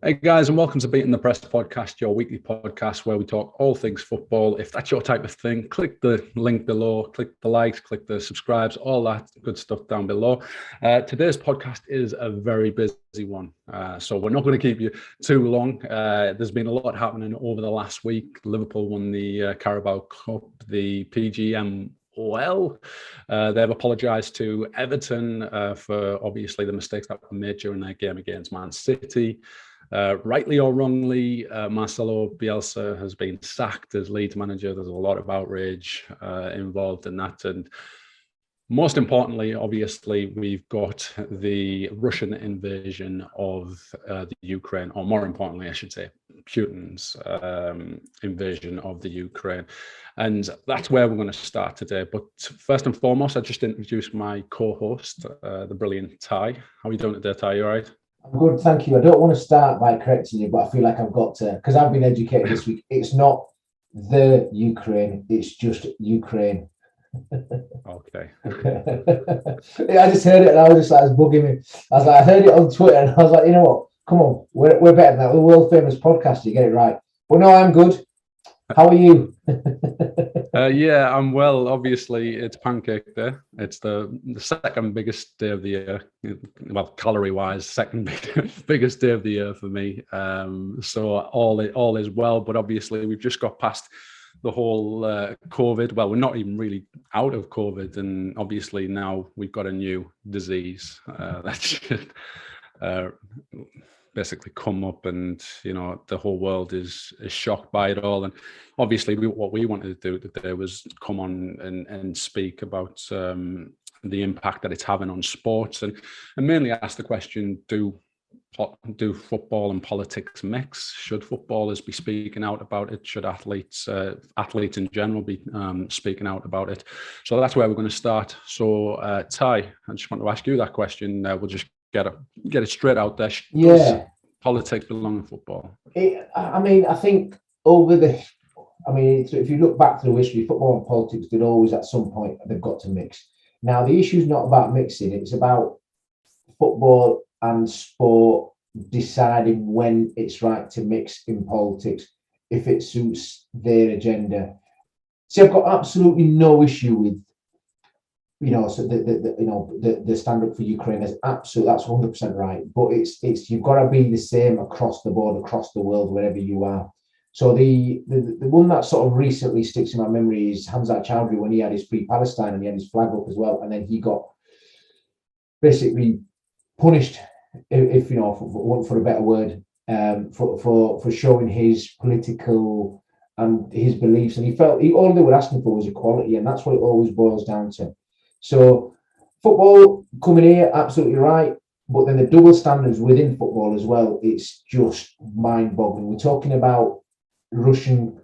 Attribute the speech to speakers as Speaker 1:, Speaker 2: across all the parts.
Speaker 1: Hey guys, and welcome to Beating the Press podcast, your weekly podcast where we talk all things football. If that's your type of thing, click the link below, click the likes, click the subscribes, all that good stuff down below. Today's podcast is a very busy one, so we're not going to keep you too long. There's been a lot happening over the last week. Liverpool won the Carabao Cup, the PGMOL. They've apologised to Everton for obviously the mistakes that were made during their game against Man City. Rightly or wrongly, Marcelo Bielsa has been sacked as Leeds manager. There's a lot of outrage involved in that. And most importantly, obviously, we've got the Russian invasion of the Ukraine, or more importantly, I should say, Putin's invasion of the Ukraine. And that's where we're going to start today. But first and foremost, I just introduced my co-host, the brilliant Ty. How are you doing today, Ty? You all right?
Speaker 2: I'm good, thank you. I don't want to start by correcting you, but I feel like I've got to, because I've been educated this week. It's not the Ukraine, it's just Ukraine.
Speaker 1: Okay.
Speaker 2: I just heard it and I was just like, it's bugging me. I heard it on Twitter and I was like, you know what? Come on, we're better than that. We're a world famous podcast, you get it right. But no, I'm good. How are you?
Speaker 1: Yeah, I'm well. Obviously, it's Pancake Day. It's the second biggest day of the year. Well, calorie-wise, second biggest day of the year for me. So all is well. But obviously, we've just got past the whole COVID. Well, we're not even really out of COVID, and obviously now we've got a new disease that should basically come up, and the whole world is shocked by it all. And obviously what we wanted to do today was come on and speak about the impact that it's having on sports, and mainly ask the question, do football and politics mix? Should footballers be speaking out about it? Should athletes in general be speaking out about it? So that's where we're going to start. So Ty, I just want to ask you that question. We'll just get it straight out there.
Speaker 2: Yeah.
Speaker 1: Does politics belong in football?
Speaker 2: I think if you look back through history, football and politics did always at some point they've got to mix. Now the issue is not about mixing; it's about football and sport deciding when it's right to mix in politics if it suits their agenda. See, I've got absolutely no issue with the stand up for Ukraine is absolutely, that's 100% right. But it's you've got to be the same across the board, across the world, wherever you are. So the one that sort of recently sticks in my memory is Hamza Chowdhury when he had his Free Palestine and he had his flag up as well, and then he got basically punished, if for a better word, for showing his political and his beliefs, and he felt all they were asking for was equality, and that's what it always boils down to. So football coming here, absolutely right. But then the double standards within football as well, it's just mind-boggling. We're talking about Russian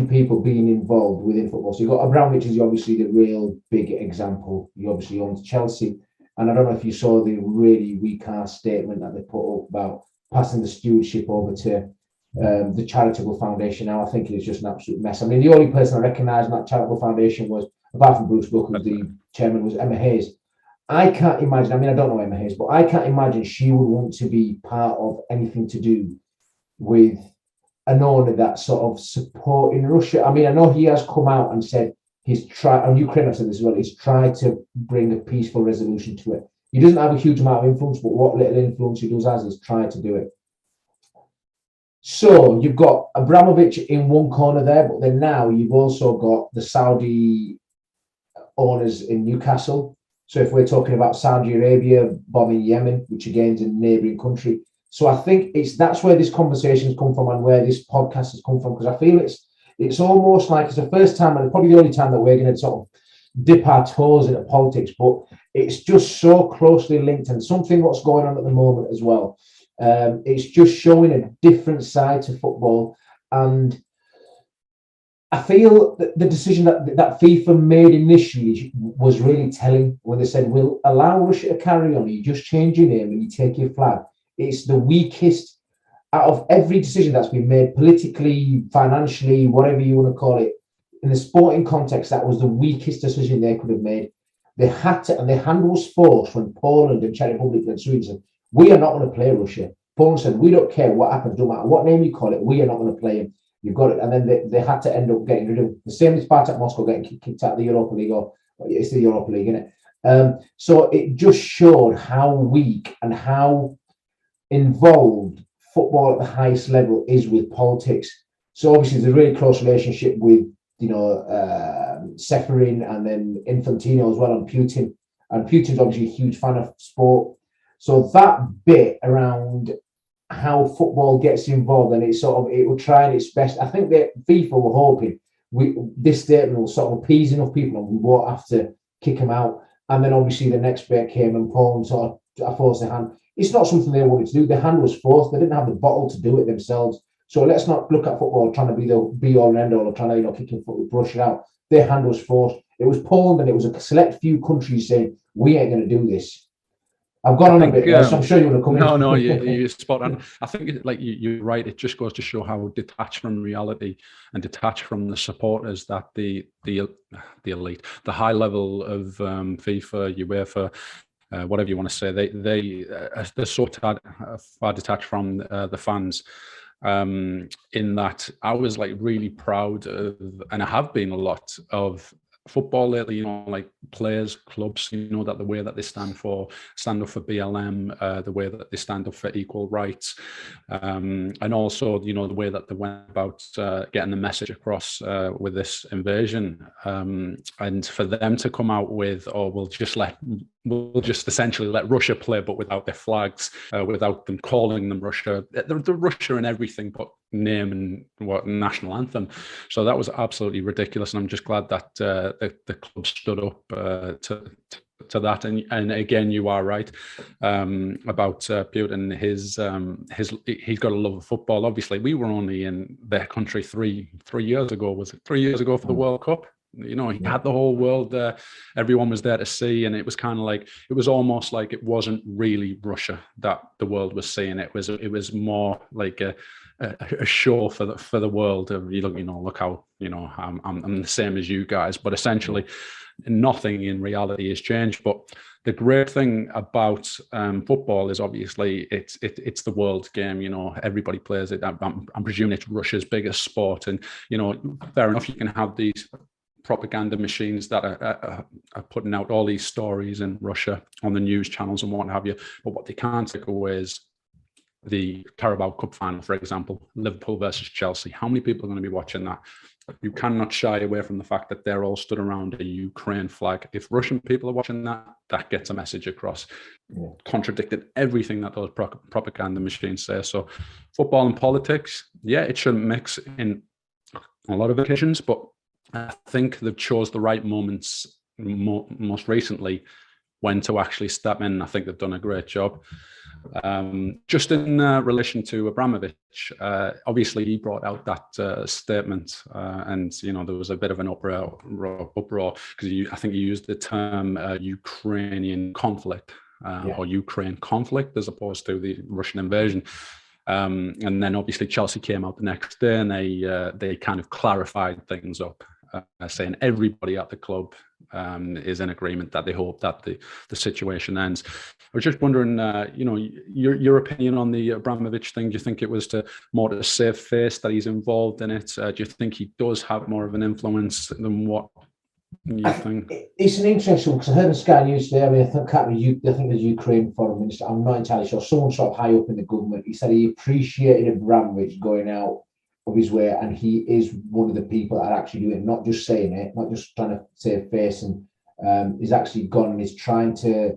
Speaker 2: people being involved within football. So you've got Abramovich is obviously the real big example. He obviously owns Chelsea. And I don't know if you saw the really weak-ass statement that they put up about passing the stewardship over to the charitable foundation. Now I think it's just an absolute mess. I mean, the only person I recognised in that charitable foundation was, apart from Bruce Book, who's the chairman, was Emma Hayes. I can't imagine, I don't know Emma Hayes, but I can't imagine she would want to be part of anything to do with an owner that's sort of supporting Russia. I mean, I know he has come out and said he's tried, and Ukraine have said this as well, he's tried to bring a peaceful resolution to it. He doesn't have a huge amount of influence, but what little influence he does has is tried to do it. So you've got Abramovich in one corner there, but then now you've also got the Saudi owners in Newcastle. So if we're talking about Saudi Arabia bombing Yemen, which again is a neighbouring country. So I think that's where this conversation has come from and where this podcast has come from, because I feel it's almost like it's the first time and probably the only time that we're going to sort of dip our toes into politics, but it's just so closely linked, and something what's going on at the moment as well. It's just showing a different side to football, and I feel that the decision that FIFA made initially was really telling when they said, we'll allow Russia to carry on, you just change your name and you take your flag. It's the weakest out of every decision that's been made politically, financially, whatever you want to call it. In the sporting context, that was the weakest decision they could have made. They had to, and their hand was forced when Poland and Czech Republic and Sweden said, we are not going to play Russia. Poland said, we don't care what happens, no matter what name you call it, we are not going to play him. You've got it. And then they had to end up getting rid of him. The same as Spartak Moscow getting kicked out of the Europa League, or it's the Europa League, isn't it? So it just showed how weak and how involved football at the highest level is with politics. So obviously there's a really close relationship with, Seferin and then Infantino as well, and Putin. And Putin's obviously a huge fan of sport. So that bit around how football gets involved, and it will try its best. I think that FIFA were hoping this statement will sort of appease enough people and we won't have to kick them out. And then obviously the next bit came and Poland sort of forced their hand. It's not something they wanted to do. The hand was forced. They didn't have the bottle to do it themselves. So let's not look at football trying to be the be all and end all, or trying to kicking foot, brush it out. Their hand was forced. It was Poland, and it was a select few countries saying we ain't going to do this. I've gone on a bit, so I'm sure you want to come in.
Speaker 1: No, you're spot on. I think, like you're right. It just goes to show how detached from reality and detached from the supporters that the elite, the high level of FIFA, UEFA, whatever you want to say, they're so far detached from the fans. In that, I was like really proud of, and I have been a lot of football lately, like players, clubs, that the way that they stand up for BLM, the way that they stand up for equal rights, and also, the way that they went about getting the message across with this invasion, and for them to come out with, we'll just essentially let Russia play, but without their flags, without them calling them Russia. They're Russia and everything but name and what national anthem. So that was absolutely ridiculous, and I'm just glad that the club stood up to that. And again, you are right about Putin. He's got a love of football. Obviously, we were only in their country three years ago. Was it 3 years ago for the World Cup? He had the whole world there. Everyone was there to see, and it was kind of like, it was almost like it wasn't really Russia that the world was seeing. It was more like a show for the world of, look how, I'm the same as you guys, but essentially nothing in reality has changed. But the great thing about football is obviously it's the world game. Everybody plays it. I'm presuming it's Russia's biggest sport, and fair enough, you can have these propaganda machines that are putting out all these stories in Russia on the news channels and what have you. But what they can't take away is the Carabao Cup final, for example, Liverpool versus Chelsea. How many people are going to be watching that? You cannot shy away from the fact that they're all stood around a Ukraine flag. If Russian people are watching that gets a message across. Yeah. Contradicted everything that those propaganda machines say. So football and politics, it shouldn't mix in a lot of occasions, but I think they've chose the right moments most recently when to actually step in. I think they've done a great job. Just in relation to Abramovich, obviously he brought out that statement, and there was a bit of an uproar because I think you used the term Ukrainian conflict or Ukraine conflict as opposed to the Russian invasion. And then obviously Chelsea came out the next day and they kind of clarified things up, saying everybody at the club is in agreement that they hope that the situation ends. I was just wondering, your opinion on the Abramovich thing. Do you think it was more to save face that he's involved in it? Do you think he does have more of an influence than what you think?
Speaker 2: It's an interesting one, because I heard on Sky News today. I mean, I think the Ukraine foreign minister, I'm not entirely sure, someone sort of high up in the government, he said he appreciated Abramovich going out of his way, and he is one of the people that are actually doing it, not just saying it, not just trying to save face, and he's actually gone and is trying to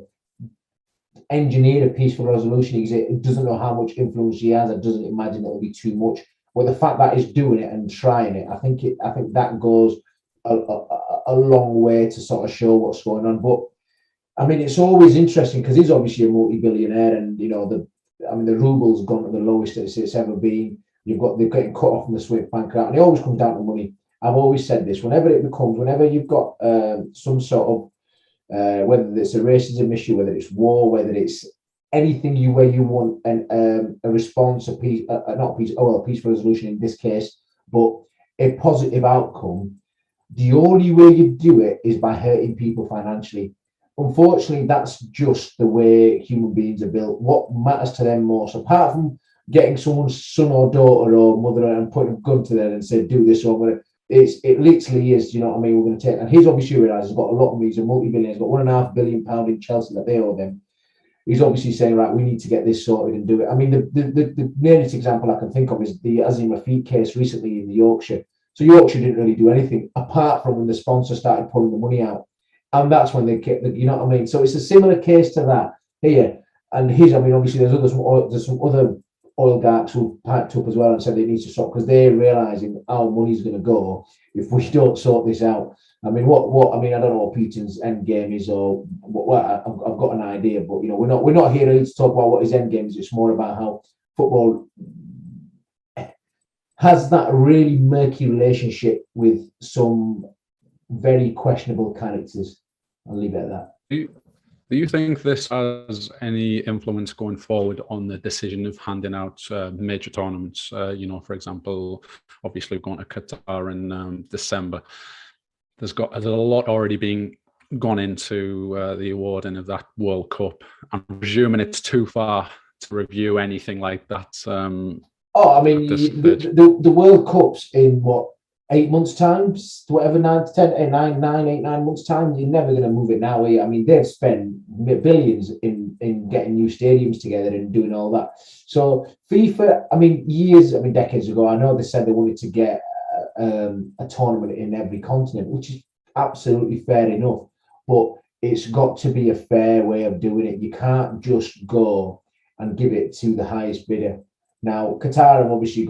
Speaker 2: engineer a peaceful resolution. He doesn't know how much influence he has. I doesn't imagine it will be too much. But the fact that he's doing it and trying it, I think that goes a long way to sort of show what's going on. But I mean, it's always interesting because he's obviously a multi-billionaire, and the ruble's gone to the lowest it's ever been. They're getting cut off from the Swift bank account, and it always comes down to money. I've always said this: whenever you've got some sort of whether it's a racism issue, whether it's war, whether it's anything where you want a response, a peaceful resolution in this case, but a positive outcome, the only way you do it is by hurting people financially. unfortunately, that's just the way human beings are built. What matters to them most, apart from getting someone's son or daughter or mother and putting a gun to them and say, do this, or I'm gonna, it literally is, you know what I mean? We're going to take, and he's obviously realised he's got a lot of money, he's a multi-billionaire, he's got £1.5 billion in Chelsea that they owe them. He's obviously saying, right, we need to get this sorted and do it. I mean, the nearest example I can think of is the Azim Rafiq case recently in the Yorkshire. So Yorkshire didn't really do anything apart from when the sponsor started pulling the money out. And that's when they get, you know what I mean? So it's a similar case to that here. And his, I mean, obviously there's some other oligarchs who piped up as well and said they need to stop because they're realising our money's going to go if we don't sort this out. I mean, I mean, I don't know what Putin's end game is, or what I've got an idea, but you know, we're not here to talk about what his end game is. It's more about how football has that really murky relationship with some very questionable characters. I'll leave it at that.
Speaker 1: Do you think this has any influence going forward on the decision of handing out major tournaments? You know, for example, obviously we're going to Qatar in December. There's a lot already being gone into the awarding of that World Cup. I'm presuming it's too far to review anything like that.
Speaker 2: I mean, the World Cup's in what, 8 months' time, whatever, 9 months' time. You're never going to move it now. I mean, they've spent billions in getting new stadiums together and doing all that. So FIFA, I mean, decades ago, I know they said they wanted to get a tournament in every continent, which is absolutely fair enough. But it's got to be a fair way of doing it. You can't just go and give it to the highest bidder. Now, Qatar have obviously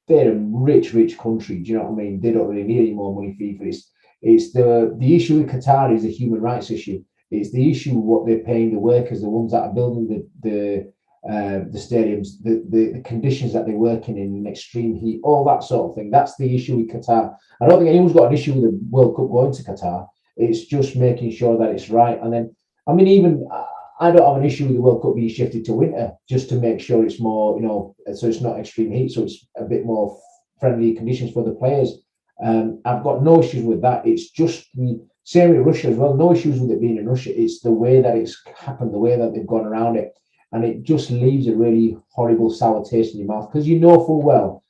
Speaker 2: they're a rich country. Do you know what I mean? They don't really need any more money for FIFA. It's the issue with Qatar is a human rights issue. It's the issue what they're paying the workers, the ones that are building the stadiums, the conditions that they're working in extreme heat, all that sort of thing. That's the issue with Qatar. I don't think anyone's got an issue with the World Cup going to Qatar. It's just making sure that it's right. And then, I mean, even I don't have an issue with the World Cup being shifted to winter, just to make sure it's more, you know, so it's not extreme heat, so it's a bit more friendly conditions for the players. I've got no issues with that. It's just the same with Russia as well. No issues with it being in Russia. It's the way that it's happened, the way that they've gone around it. And it just leaves a really horrible, sour taste in your mouth because you know full well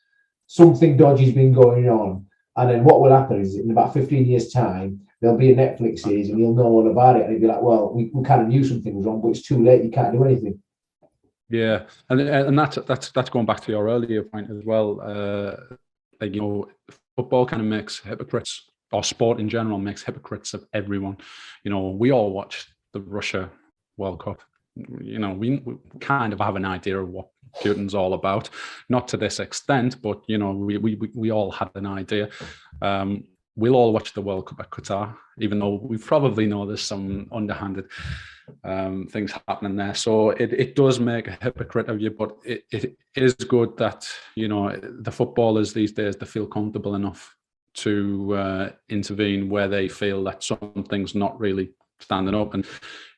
Speaker 2: something dodgy's been going on. And then what will happen is in about 15 years' time, there'll be a Netflix series and you'll know all about it. And you'll be like, well, we kind of knew something was wrong, but it's too late. You can't do anything.
Speaker 1: Yeah. And that's going back to your earlier point as well. Like, you know, football kind of makes hypocrites, or sport in general makes hypocrites of everyone. You know, we all watched the Russia World Cup. You know, we kind of have an idea of what Putin's all about, not to this extent, but you know, we all had an idea. We'll all watch the World Cup at Qatar, even though we probably know there's some underhanded things happening there. So it does make a hypocrite of you, but it is good that, you know, the footballers these days, they feel comfortable enough to intervene where they feel that something's not really standing up, and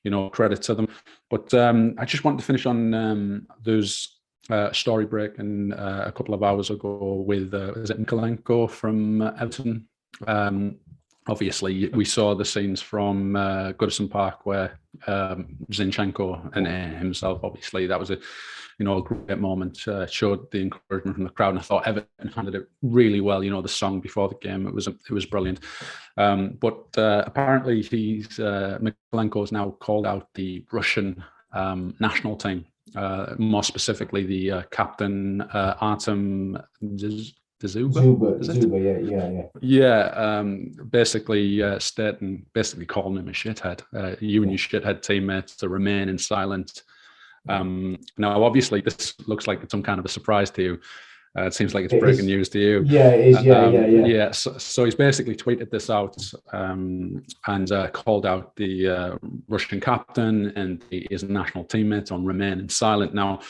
Speaker 1: you know, credit to them. But I just wanted to finish on there's a story breaking a couple of hours ago with is it Mikalenko from Everton? Obviously, we saw the scenes from Goodison Park where Zinchenko and himself. Obviously, that was a great moment. Showed the encouragement from the crowd, and I thought Everton handled it really well. You know, the song before the game, it was brilliant. But apparently, Mikalenko has now called out the Russian national team, more specifically the captain Artem Zouma, yeah. Basically calling him a shithead. You and your shithead teammates to remain in silence. Now, obviously, this looks like it's some kind of a surprise to you. It seems like it's breaking news to you.
Speaker 2: Yeah, it is. Yeah.
Speaker 1: So he's basically tweeted this out and called out the Russian captain and his national teammates on remaining silent. Now,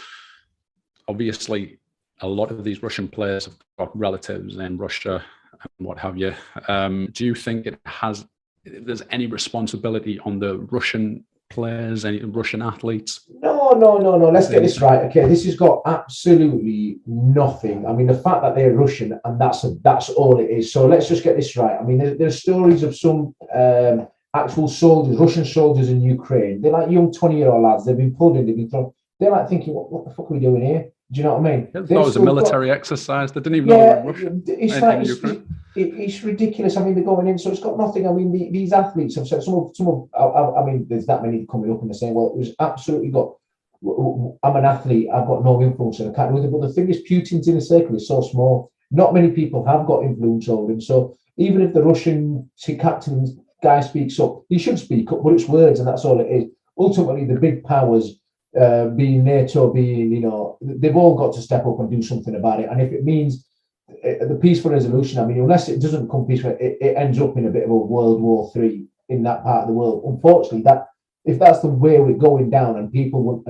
Speaker 1: obviously, a lot of these Russian players have got relatives in Russia and what have you. Do you think there's any responsibility on the Russian players, any Russian athletes?
Speaker 2: No. Let's get this right. Okay, this has got absolutely nothing. I mean, the fact that they're Russian and that's all it is. So let's just get this right. I mean, there's stories of some actual soldiers, Russian soldiers in Ukraine. They're like young 20-year-old lads. They've been pulled in, they've been thrown. They're like thinking, what the fuck are we doing here? Do you know what I mean?
Speaker 1: That was a military exercise. They didn't even know they were in Russia.
Speaker 2: It's ridiculous. I mean, they're going in, so it's got nothing. I mean, these athletes have said I mean, there's that many coming up and they're saying, well, it was absolutely got. I'm an athlete. I've got no influence, and I can't do it. But the thing is, Putin's inner circle is so small. Not many people have got influence over him. So even if the Russian captain guy speaks up, he should speak up, but it's words, and that's all it is. Ultimately, the big powers, being NATO, being, you know, they've all got to step up and do something about it. And if it means the peaceful resolution, I mean, unless it doesn't come peaceful, it ends up in a bit of a World War III in that part of the world. Unfortunately, that if that's the way we're going down, and people want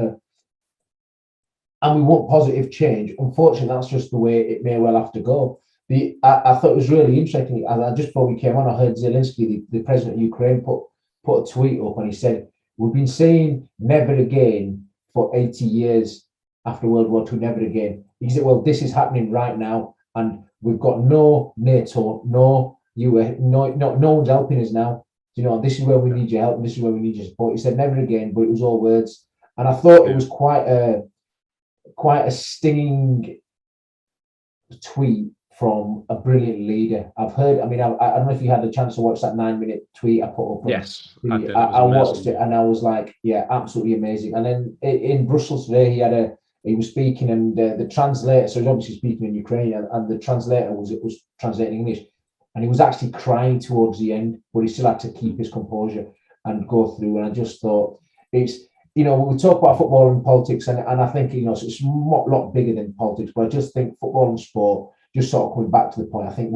Speaker 2: and we want positive change, unfortunately, that's just the way it may well have to go. I thought it was really interesting. And just before we came on, I heard Zelensky, the president of Ukraine, put a tweet up, and he said, "We've been saying never again for 80 years after World War II, never again." He said, "Well, this is happening right now, and we've got no NATO, no US, no one's helping us now. You know, this is where we need your help, and this is where we need your support." He said, "Never again," but it was all words, and I thought it was quite a stinging tweet from a brilliant leader. I've heard. I mean, I don't know if you had the chance to watch that 9-minute tweet I put up.
Speaker 1: Yes,
Speaker 2: I watched it, and I was like, yeah, absolutely amazing. And then in Brussels today, he was speaking, and the translator, so he's obviously speaking in Ukrainian, and the translator was translating English, and he was actually crying towards the end, but he still had to keep his composure and go through. And I just thought, it's, you know, we talk about football and politics, and I think, you know, so it's a lot bigger than politics, but I just think football and sport, just sort of coming back to the point, I think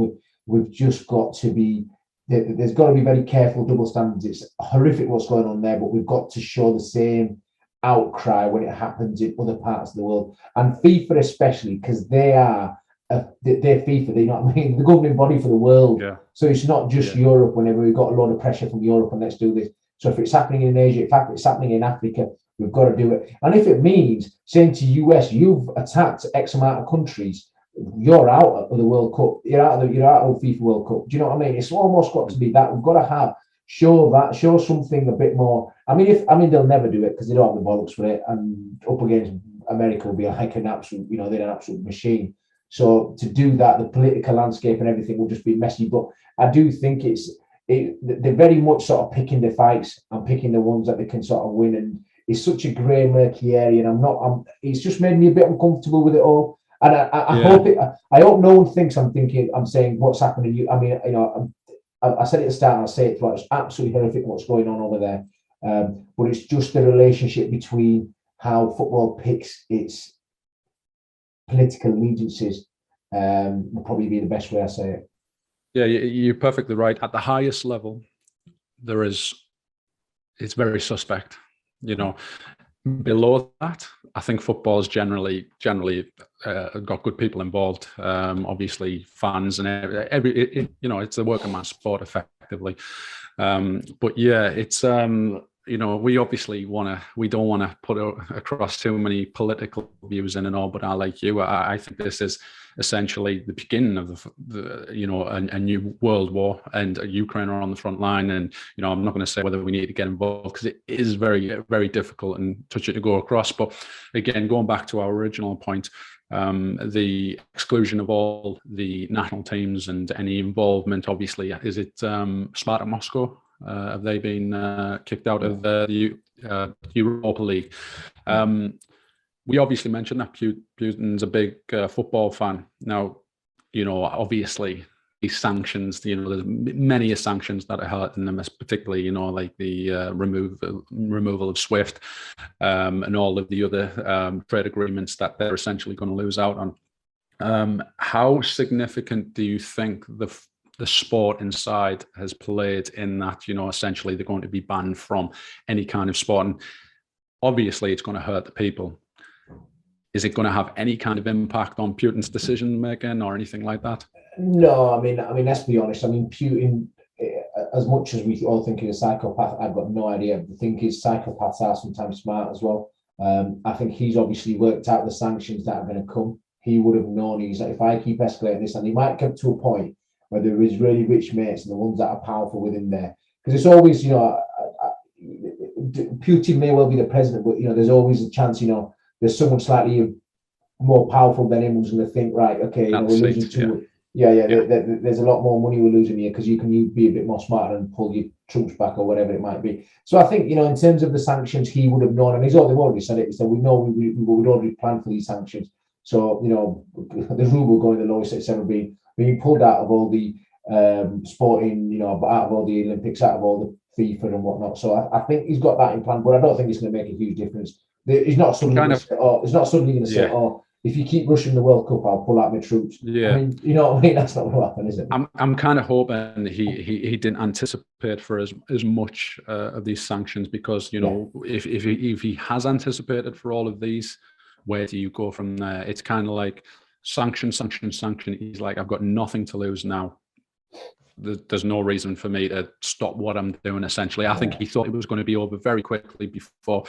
Speaker 2: we've just got to be, there's got to be very careful double standards. It's horrific what's going on there, but we've got to show the same outcry when it happens in other parts of the world, and FIFA especially, because they're FIFA, they know what I mean, the governing body for the world.
Speaker 1: Yeah.
Speaker 2: So it's not just Europe. Whenever we've got a lot of pressure from Europe and let's do this. So if it's happening in Asia, in fact, it's happening in Africa, we've got to do it. And if it means saying to US, you've attacked X amount of countries, you're out of the World Cup, you're out of the FIFA World Cup. Do you know what I mean? It's almost got to be that. We've got to show something a bit more. I mean, they'll never do it because they don't have the bollocks for it. And up against America will be like an absolute, you know, they're an absolute machine. So to do that, the political landscape and everything will just be messy. But I do think they're very much sort of picking the fights and picking the ones that they can sort of win. And it's such a grey, murky area. And it's just made me a bit uncomfortable with it all. And I hope no one thinks I'm saying what's happening. I mean, you know, I said it at the start and I'll say it throughout. It's absolutely horrific what's going on over there. But it's just the relationship between how football picks its political allegiances will probably be the best way I say it.
Speaker 1: Yeah, you're perfectly right. At the highest level, it's very suspect. You know, below that, I think football's generally got good people involved. Obviously, fans and you know, it's a working man's sport effectively. But yeah, it's you know, we don't want to put across too many political views in and all. But like you, I think this is essentially the beginning of a new world war, and Ukraine are on the front line. And you know, I'm not going to say whether we need to get involved because it is very, very difficult and touchy to go across. But again, going back to our original point, the exclusion of all the national teams and any involvement, obviously, is it Spartak Moscow? Have they been kicked out of the Europa League? We obviously mentioned that Putin's a big football fan. Now, you know, obviously these sanctions, you know, there's many sanctions that are hurting them, particularly, you know, like the removal of SWIFT and all of the other trade agreements that they're essentially going to lose out on. How significant do you think the sport inside has played in that, you know, essentially they're going to be banned from any kind of sport? And obviously it's going to hurt the people. Is it going to have any kind of impact on Putin's decision making or anything like that?
Speaker 2: No, I mean, let's be honest. I mean, Putin, as much as we all think he's a psychopath, I've got no idea. The thing is, psychopaths are sometimes smart as well. I think he's obviously worked out the sanctions that are going to come. He would have known, he's like, if I keep escalating this, and he might get to a point where there is really rich mates and the ones that are powerful within there, because it's always, Putin may well be the president, but there's always a chance, there's someone slightly more powerful than him who's going to think, right, okay, we're losing too. There's a lot more money we're losing here, because you can be a bit more smarter and pull your troops back or whatever it might be. So I think, in terms of the sanctions, he would have known, and they've already said it. So we know we'd already planned for these sanctions. So the ruble going the lowest it's ever been, being pulled out of all the sporting, out of all the Olympics, out of all the FIFA and whatnot. So I think he's got that in plan, but I don't think it's going to make a huge difference. He's not suddenly going to say, oh, if you keep rushing the World Cup, I'll pull out my troops.
Speaker 1: Yeah,
Speaker 2: I mean, you know what I mean? That's not going to happen, is it?
Speaker 1: I'm kind of hoping he didn't anticipate for as much of these sanctions, because if he has anticipated for all of these, where do you go from there? It's kind of like sanction. He's like, I've got nothing to lose now. There's no reason for me to stop what I'm doing. Essentially, I think he thought it was going to be over very quickly before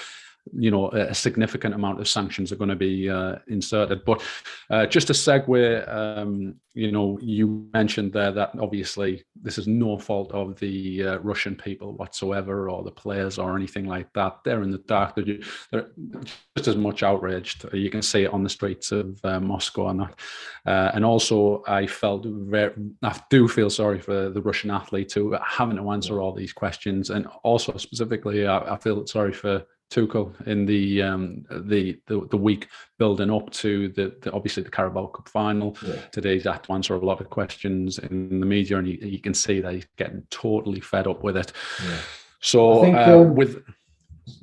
Speaker 1: a significant amount of sanctions are going to be inserted. But just to segue, you mentioned there that obviously this is no fault of the Russian people whatsoever, or the players or anything like that. They're in the dark. They're just as much outraged. You can see it on the streets of Moscow and that. And also, I do feel sorry for the Russian athletes who are having to answer all these questions, and also specifically, I feel sorry for Tuchel in the week building up to the obviously the Carabao Cup final. Today he's had to answer a lot of questions in the media, and you can see that he's getting totally fed up with it. So I think,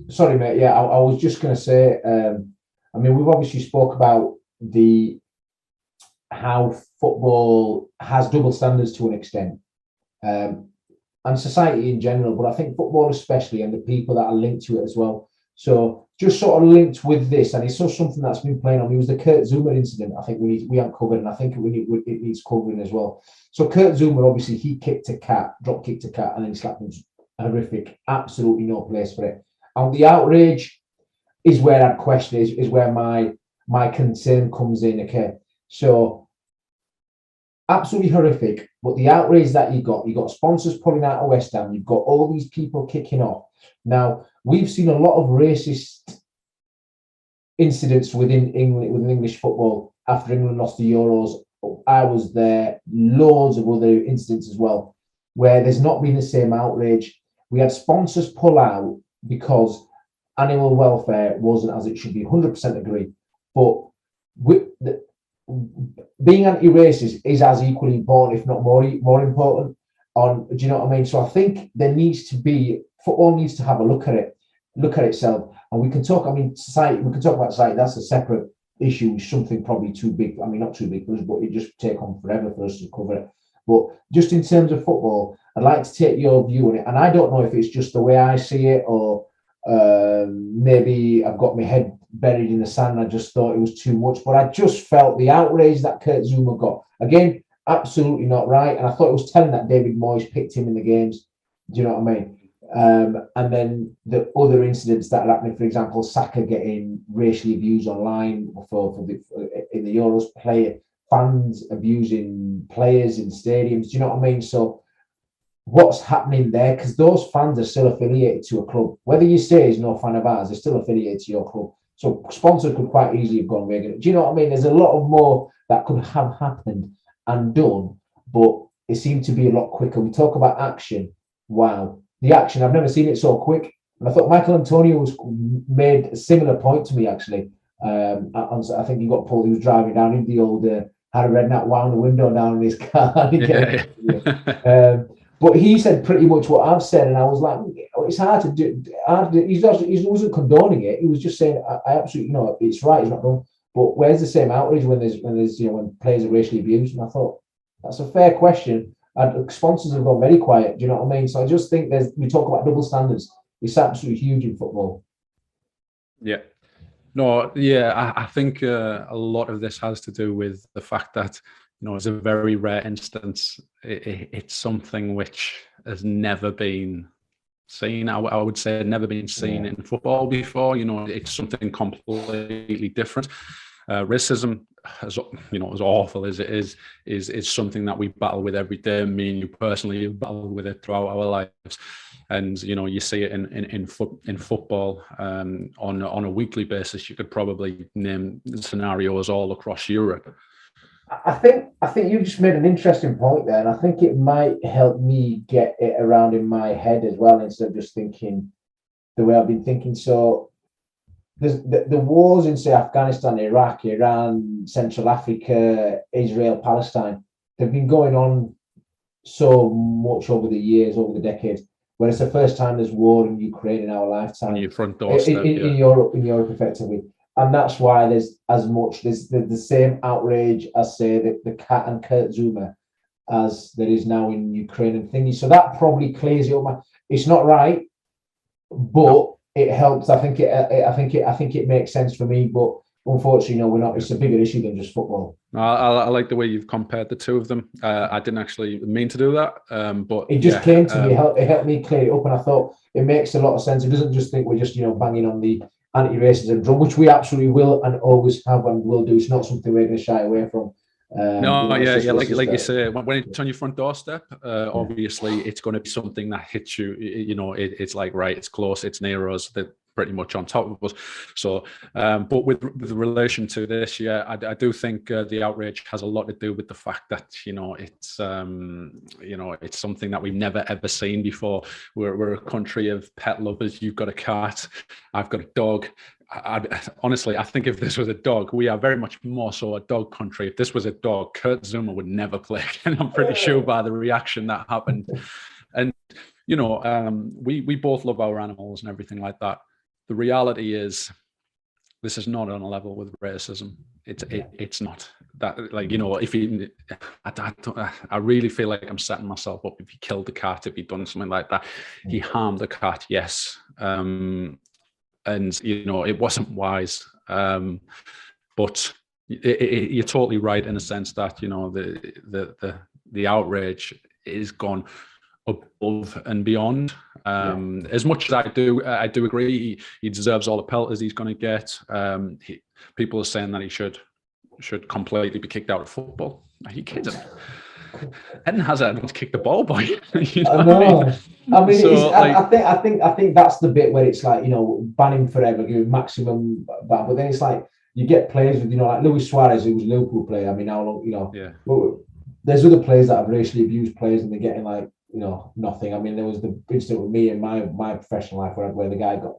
Speaker 2: sorry mate, I was just going to say, we've obviously spoke about how football has double standards to an extent, and society in general, but I think football especially, and the people that are linked to it as well. So just sort of linked with this, and it's just something that's been playing on. It was the Kurt Zouma incident. I think we haven't covered, and I think it needs covering as well. So Kurt Zouma, obviously, he drop kicked a cat, and then he slapped him. Horrific, absolutely no place for it. And the outrage is where I'd question is where my concern comes in. Okay, so absolutely horrific, but the outrage that you got sponsors pulling out of West Ham, you've got all these people kicking off. Now, we've seen a lot of racist incidents within English football after England lost the Euros. I was there, loads of other incidents as well, where there's not been the same outrage. We had sponsors pull out because animal welfare wasn't as it should be, 100% agree. But being anti-racist is as equally important, if not more important. Do you know what I mean? So I think there needs to be, football needs to have a look at itself, and we can talk. Society. We can talk about society. That's a separate issue. Something probably too big. Not too big for us, but it just take on forever for us to cover it. But just in terms of football, I'd like to take your view on it. And I don't know if it's just the way I see it, or maybe I've got my head buried in the sand. I just thought it was too much, but I just felt the outrage that Kurt Zouma got. Again, absolutely not right. And I thought it was telling that David Moyes picked him in the games. Do you know what I mean? And then the other incidents that are happening, for example, Saka getting racially abused online in the Euros, fans abusing players in stadiums. Do you know what I mean? So what's happening there? Because those fans are still affiliated to a club. Whether you say he's no fan of ours, they're still affiliated to your club. So sponsors could quite easily have gone vegan. Do you know what I mean? There's a lot of more that could have happened and done, but it seemed to be a lot quicker. We talk about action. Wow. The action, I've never seen it so quick. And I thought Michael Antonio made a similar point to me, actually. I think he got pulled. He was driving down in the old, had a redneck wound the window down in his car. But he said pretty much what I've said, and I was like, it's hard to do. He wasn't condoning it. He was just saying, I absolutely, it's right. It's not wrong. But where's the same outrage when when players are racially abused? And I thought that's a fair question. And sponsors have gone very quiet. Do you know what I mean? So I just think we talk about double standards. It's absolutely huge in football.
Speaker 1: Yeah. No, yeah, I think a lot of this has to do with the fact that, it's a very rare instance. It's something which has never been seen. I would say never been seen in football before. It's something completely different. Racism as as awful as it is something that we battle with every day. Me and you personally have battled with it throughout our lives, and you see it in football on a weekly basis. You could probably name scenarios all across Europe.
Speaker 2: I think you just made an interesting point there, and I think it might help me get it around in my head as well, instead of just thinking the way I've been thinking. So there's the wars in, say, Afghanistan, Iraq, Iran, Central Africa, Israel, Palestine. They've been going on so much over the years, over the decades. When it's the first time there's war in Ukraine in our lifetime,
Speaker 1: on your front doorstep,
Speaker 2: in Europe, effectively, and that's why there's the same outrage as, say, the Cat and Kurt Zouma as there is now in Ukraine and thingy. So that probably clears it up. It's not right, but it helps. I think it makes sense for me, but unfortunately, we're not. It's a bigger issue than just football.
Speaker 1: I like the way you've compared the two of them. I didn't actually mean to do that, but
Speaker 2: it just came to me. It helped me clear it up, and I thought it makes a lot of sense. It doesn't just think we're just banging on the anti-racism drum, which we absolutely will and always have and will do. It's not something we're going to shy away from.
Speaker 1: Like you say, when it's on your front doorstep, obviously it's going to be something that hits you. It's like, right, it's close, it's near us, they're pretty much on top of us. So, but with relation to this, I do think the outrage has a lot to do with the fact that it's something that we've never ever seen before. We're a country of pet lovers. You've got a cat, I've got a dog. Honestly, I think if this was a dog, we are very much more so a dog country. If this was a dog, Kurt Zouma would never play. And I'm pretty sure by the reaction that happened. And, we both love our animals and everything like that. The reality is this is not on a level with racism. It's not that, I really feel like I'm setting myself up. If he killed the cat, if he'd done something like that, he harmed the cat. Yes. And it wasn't wise, but you're totally right in a sense that the outrage is gone above and beyond. As much as I do agree he deserves all the pelters he's going to get. People are saying that he should completely be kicked out of football. Are you kidding? Eden Hazard wants to kick the ball, boy.
Speaker 2: I think that's the bit where it's like, ban him forever, give him maximum ban. But then it's like you get players with, like Luis Suarez, who was a Liverpool player. I mean, how long, there's other players that have racially abused players and they're getting like, nothing. I mean, there was the incident with me in my professional life where the guy got,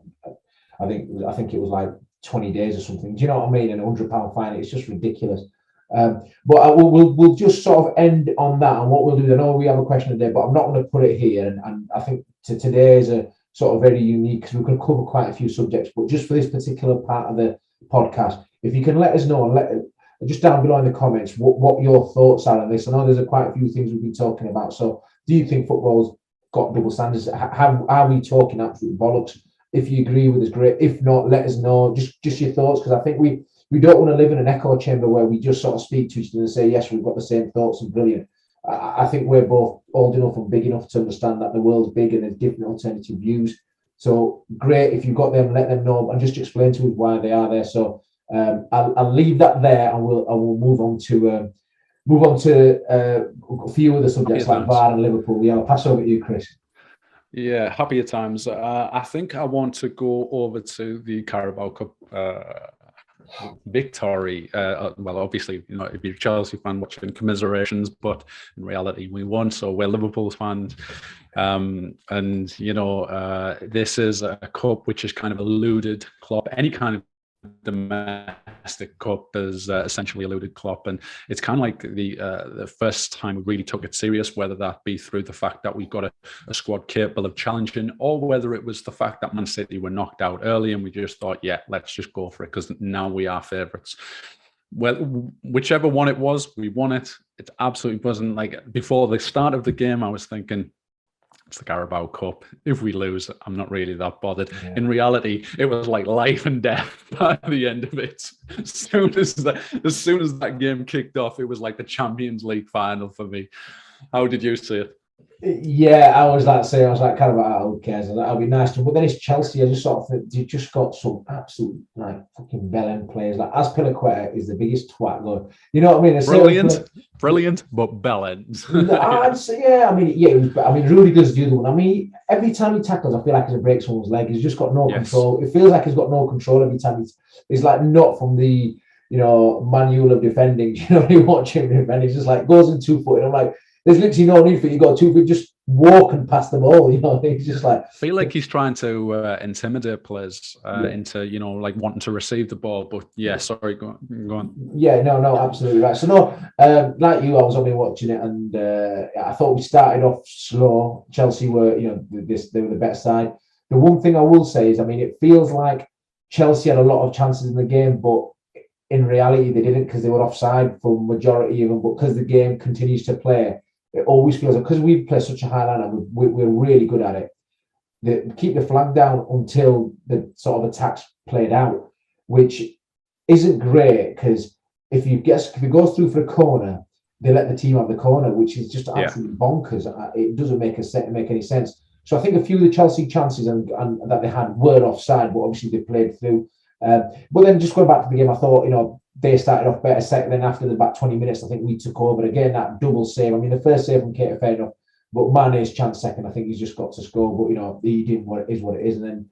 Speaker 2: I think it was like 20 days or something. Do you know what I mean? And £100 fine. It's just ridiculous. But we'll just sort of end on that, and what we'll do. I know we have a question today, but I'm not going to put it here. And I think today is a sort of very unique because we can cover quite a few subjects. But just for this particular part of the podcast, if you can let us know and just down below in the comments what your thoughts are on this. I know there's quite a few things we've been talking about. So, do you think football's got double standards? How are we talking absolute bollocks? If you agree with us, great. If not, let us know. Just your thoughts, because I think we don't want to live in an echo chamber where we just sort of speak to each other and say, yes, we've got the same thoughts and brilliant. I think we're both old enough and big enough to understand that the world's big and there's different alternative views. So great, if you've got them, let them know and just explain to us why they are there. So I'll leave that there, and we'll move on to a few other subjects like VAR and Liverpool. Yeah, I'll pass over to you, Chris.
Speaker 1: Yeah, happier times. I think I want to go over to the Carabao Cup victory. Well, obviously, if you're a Chelsea fan, watching commiserations, but in reality, we won, so we're Liverpool fans. And this is a cup which has kind of eluded Klopp. Any kind of domestic cup has essentially eluded Klopp, and it's kind of like the first time we really took it serious, whether that be through the fact that we've got a squad capable of challenging, or whether it was the fact that Man City were knocked out early and we just thought, yeah, let's just go for it because now we are favourites. Well, whichever one it was, we won it. It absolutely wasn't like before the start of the game I was thinking, it's the Carabao Cup. If we lose, I'm not really that bothered. Yeah. In reality, it was like life and death by the end of it. As soon as that game kicked off, it was like the Champions League final for me. How did you see it?
Speaker 2: Yeah, I was like saying, I was like, Carabao, who cares? That'll be nice to. But then it's Chelsea. I just sort of think you just got some absolute like fucking bellend players. Like Azpilicueta is the biggest twat going. You know what I mean?
Speaker 1: Brilliant, but bellend.
Speaker 2: I'd say, yeah. I mean, yeah. It was, I mean, Rudiger's the other one. I mean, every time he tackles, I feel like he's breaks someone's leg. He's just got no control. It feels like he's got no control every time. He's like not from the manual of defending. You know, you watch him and he's just like goes in 2 foot. And I'm like, there's literally no need for it. You got 2 foot, just walk and pass the ball. You know, he's just like.
Speaker 1: I feel like he's trying to intimidate players into like wanting to receive the ball. But yeah, sorry, go on.
Speaker 2: Yeah, no, absolutely right. So no, like you, I was only watching it, and I thought we started off slow. Chelsea were, they were the better side. The one thing I will say is, I mean, it feels like Chelsea had a lot of chances in the game, but in reality, they didn't because they were offside for majority of them. But because the game continues to play, it always feels like because we play such a high line and we're really good at it. They keep the flag down until the sort of attacks played out, which isn't great because if it goes through for a corner, they let the team have the corner, which is just absolutely bonkers. It doesn't make any sense. So I think a few of the Chelsea chances and that they had were offside, but obviously they played through. But then just going back to the game, I thought they started off better. Second, then after about 20 minutes, I think we took over again. That double save. I mean, the first save from Keita, fair enough, but Mane's chance second, I think he's just got to score. But he didn't. What it is. And then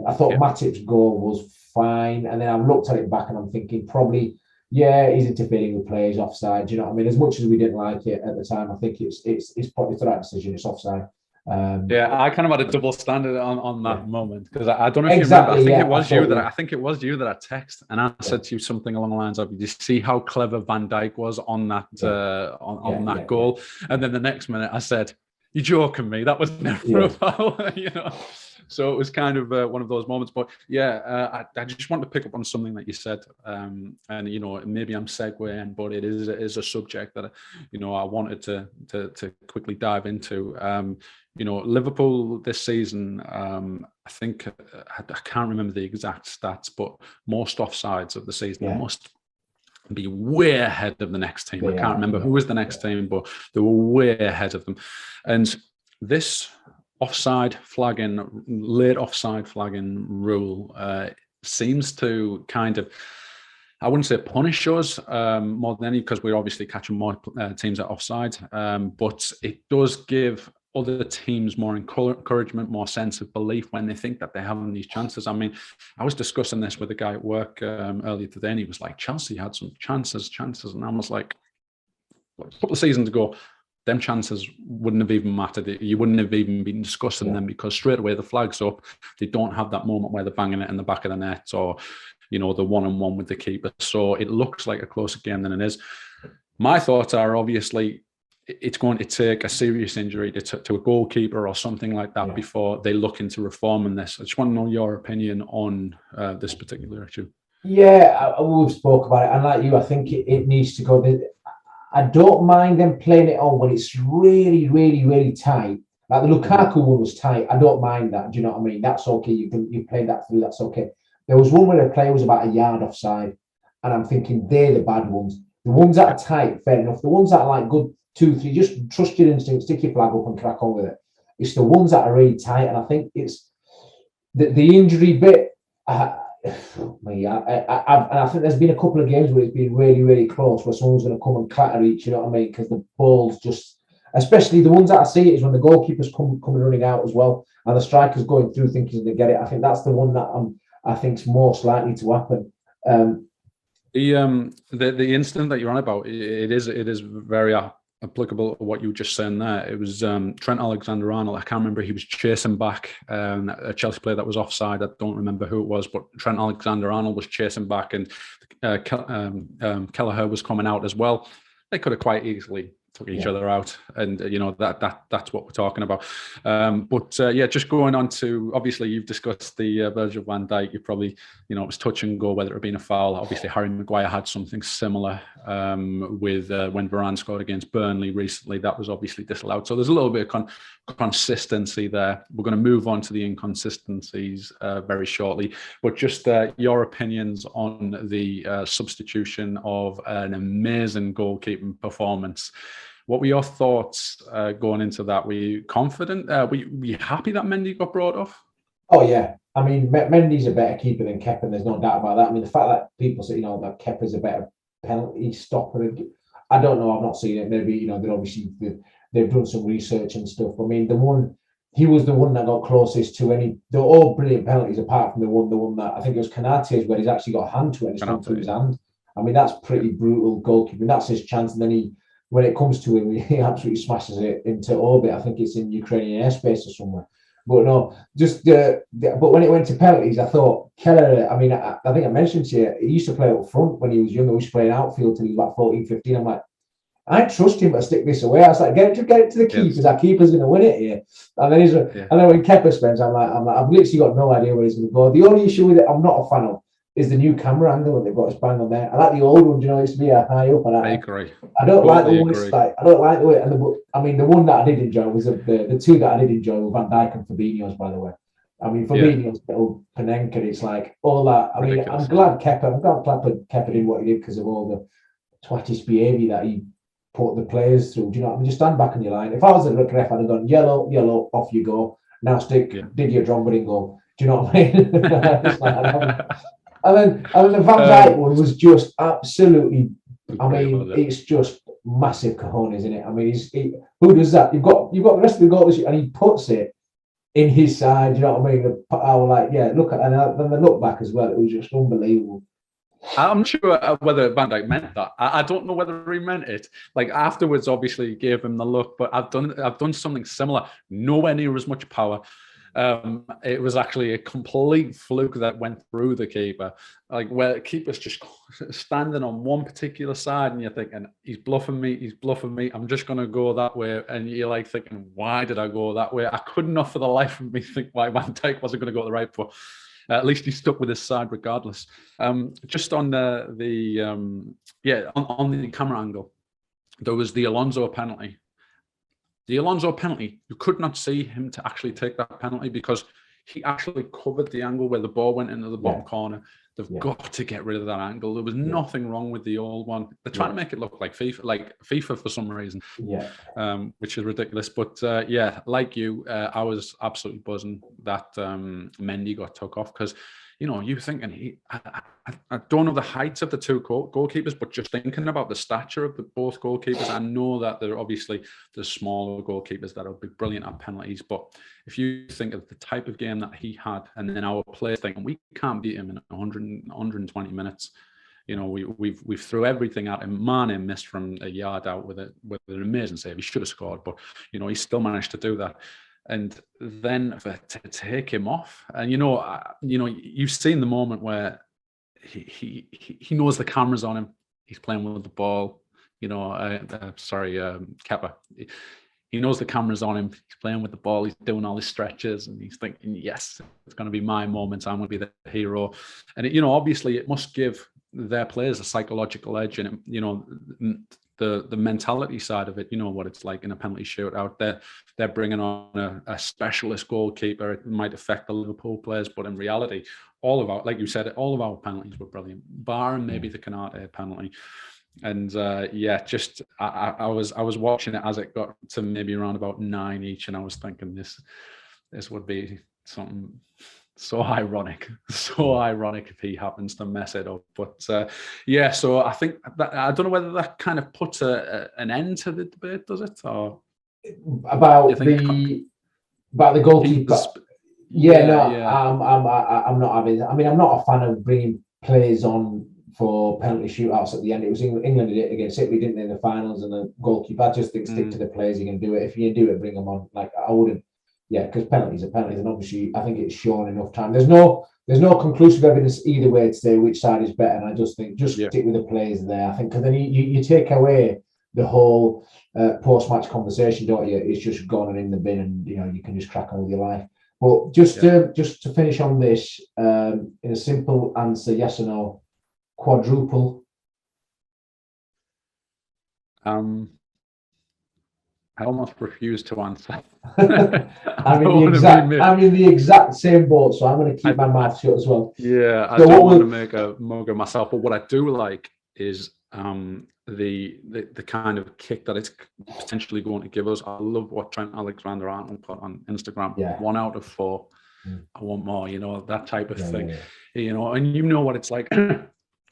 Speaker 2: I thought Matip's goal was fine. And then I've looked at it back and I'm thinking probably, yeah, he's interfering with players offside. Do you know what I mean? As much as we didn't like it at the time, I think it's probably the right decision. It's offside.
Speaker 1: I kind of had a double standard on that moment because I don't know if you remember. I think it was you that I text and I said to you something along the lines of, "Did you see how clever Van Dijk was on that that goal?" And then the next minute I said, "You're joking me. That was never a foul." So it was kind of one of those moments. But I just want to pick up on something that you said, and maybe I'm segueing, but it is a subject that I wanted to quickly dive into. Liverpool this season, I think I can't remember the exact stats, but most offsides of the season must be way ahead of the next team. I can't remember who was the next team, but they were way ahead of them. And this late offside flagging rule seems to kind of, I wouldn't say punish us more than any, because we're obviously catching more teams at offside, but it does give other teams more encouragement, more sense of belief when they think that they're having these chances. I mean, I was discussing this with a guy at work earlier today, and he was like, Chelsea had some chances. And I was like, a couple of seasons ago, them chances wouldn't have even mattered. You wouldn't have even been discussing them because straight away the flag's up. They don't have that moment where they're banging it in the back of the net or, the 1-on-1 with the keeper. So it looks like a closer game than it is. My thoughts are obviously it's going to take a serious injury to a goalkeeper or something like that before they look into reforming this. I just want to know your opinion on this particular issue.
Speaker 2: Yeah, we've spoke about it. And like you, I think it needs to go. I don't mind them playing it on when it's really, really, really tight. Like the Lukaku one was tight. I don't mind that. Do you know what I mean? That's okay. You played that through. That's okay. There was one where the player was about a yard offside, and I'm thinking they're the bad ones. The ones that are tight, fair enough. The ones that are like good 2-3, just trust your instinct, stick your flag up and crack on with it. It's the ones that are really tight, and I think it's the injury bit. And I think there's been a couple of games where it's been really, really close, where someone's going to come and clatter each. You know what I mean? Because the ball's just, especially the ones that I see, is when the goalkeepers come running out as well, and the striker's going through thinking they get it. I think that's the one that I think is most likely to happen.
Speaker 1: The incident that you're on about, it is very applicable to what you were just saying there. It was Trent Alexander-Arnold. I can't remember. He was chasing back a Chelsea player that was offside. I don't remember who it was, but Trent Alexander-Arnold was chasing back, and Kelleher was coming out as well. They could have quite easily took each other out, and that's what we're talking about. But just going on to, obviously you've discussed the Virgil van Dijk. You probably it was touch and go whether it had been a foul. Obviously Harry Maguire had something similar with when Varane scored against Burnley recently. That was obviously disallowed. So there's a little bit of consistency there. We're going to move on to the inconsistencies very shortly, but just your opinions on the substitution of an amazing goalkeeping performance What were your thoughts going into that? Were you confident? Were you happy that Mendy got brought off?
Speaker 2: Oh yeah, I mean Mendy's a better keeper than Kepa. There's no doubt about that. I mean the fact that people say that Kepa's a better penalty stopper. I don't know. I've not seen it. Maybe they're obviously they've done some research and stuff. I mean he was the one that got closest to any. They're all brilliant penalties apart from the one that I think it was Canate's where he's actually got a hand to it and it's come through his hand. I mean that's pretty brutal goalkeeping. That's his chance, and then when it comes to him, he absolutely smashes it into orbit. I think it's in Ukrainian airspace or somewhere. But no, but when it went to penalties, I thought Keller, I mean, I think I mentioned to you, he used to play up front when he was younger. He was playing outfield till he was about 14, 15. I'm like, I trust him to stick this away. I was like, get it to the keepers. Yes. Our keeper's going to win it here. And then and then when Kepa spends, I'm like, I've literally got no idea where he's going to go. The only issue with it, I'm not a fan of, is the new camera angle that they've got us bang on there. I like the old one, it used to be a high up. And I
Speaker 1: agree.
Speaker 2: I don't like the one. I don't like the way. And the one that I did enjoy was the two that I did enjoy were Van Dijk and Fabinho's, by the way. I mean, Fabinho's little Panenka, it's like all that. I mean, I'm glad Kepa did what he did because of all the twattish behaviour that he put the players through. Do you know what I mean? Just stand back on your line. If I was a ref, I'd have gone yellow, off you go. Now dig your drum and go. Do you know what I mean? And then the Van Dijk one was just absolutely. I mean, it's just massive cojones, isn't it? I mean, who does that? You've got the rest of the goal, and he puts it in his side. You know what I mean? I was like, yeah, look at, and then the look back as well. It was just unbelievable.
Speaker 1: I'm not sure whether Van Dijk meant that. I don't know whether he meant it. Like afterwards, obviously, he gave him the look, but I've done something similar. Nowhere near as much power. It was actually a complete fluke that went through the keeper, like where the keeper's just standing on one particular side and you're thinking, he's bluffing me, I'm just going to go that way. And you're like thinking, why did I go that way? I could not for the life of me think why Van Dijk wasn't going to go the right foot. At least he stuck with his side regardless. Just on on the camera angle, there was the Alonso penalty. The Alonso penalty, you could not see him to actually take that penalty because he actually covered the angle where the ball went into the bottom corner. They've got to get rid of that angle. There was nothing wrong with the old one. They're trying to make it look like FIFA for some reason, which is ridiculous. But like you, I was absolutely buzzing that Mendy got took off because, you thinking I don't know the heights of the two goalkeepers, but just thinking about the stature of both goalkeepers, I know that there are obviously the smaller goalkeepers that will be brilliant at penalties. But if you think of the type of game that he had, and then our players thinking we can't beat him in 120 minutes, we've threw everything at him. Mane missed from a yard out with an amazing save. He should have scored, but he still managed to do that. And then to take him off, and you've seen the moment where he knows the camera's on him. He's playing with the ball. Kepa. He knows the camera's on him. He's playing with the ball. He's doing all his stretches, and he's thinking, "Yes, it's going to be my moment. I'm going to be the hero." And obviously, it must give their players a psychological edge, and the mentality side of it, what it's like in a penalty shootout. They're bringing on a specialist goalkeeper. It might affect the Liverpool players, but in reality, all of our penalties were brilliant, barring maybe the Canate penalty. And I was watching it as it got to maybe around about 9 each, and I was thinking this would be something so ironic if he happens to mess it up. But so I think that, I don't know whether that kind of puts an end to the debate, does it? Or
Speaker 2: about the goalkeeper? I'm not having. I mean, I'm not a fan of bringing players on for penalty shootouts at the end. It was England did it against Italy, didn't they, in the finals? And the goalkeeper, I just think stick to the players. You can do it. If you can do it, bring them on. Like I wouldn't. Yeah, because penalties are penalties, and obviously I think it's shown enough time. There's no conclusive evidence either way to say which side is better. And I just think stick with the players there. I think because then you take away the whole post-match conversation, don't you? It's just gone and in the bin, and you can just crack on with your life. But just to finish on this, in a simple answer, yes or no, quadruple.
Speaker 1: I almost refuse to answer.
Speaker 2: I'm in the exact same boat, so I'm going to keep my mouth shut as well.
Speaker 1: Yeah, I don't want to make a mug of myself, but what I do like is the kind of kick that it's potentially going to give us. I love what Trent Alexander-Arnold put on Instagram.
Speaker 2: Yeah.
Speaker 1: 1 out of 4. I want more, that type of thing. And what it's like.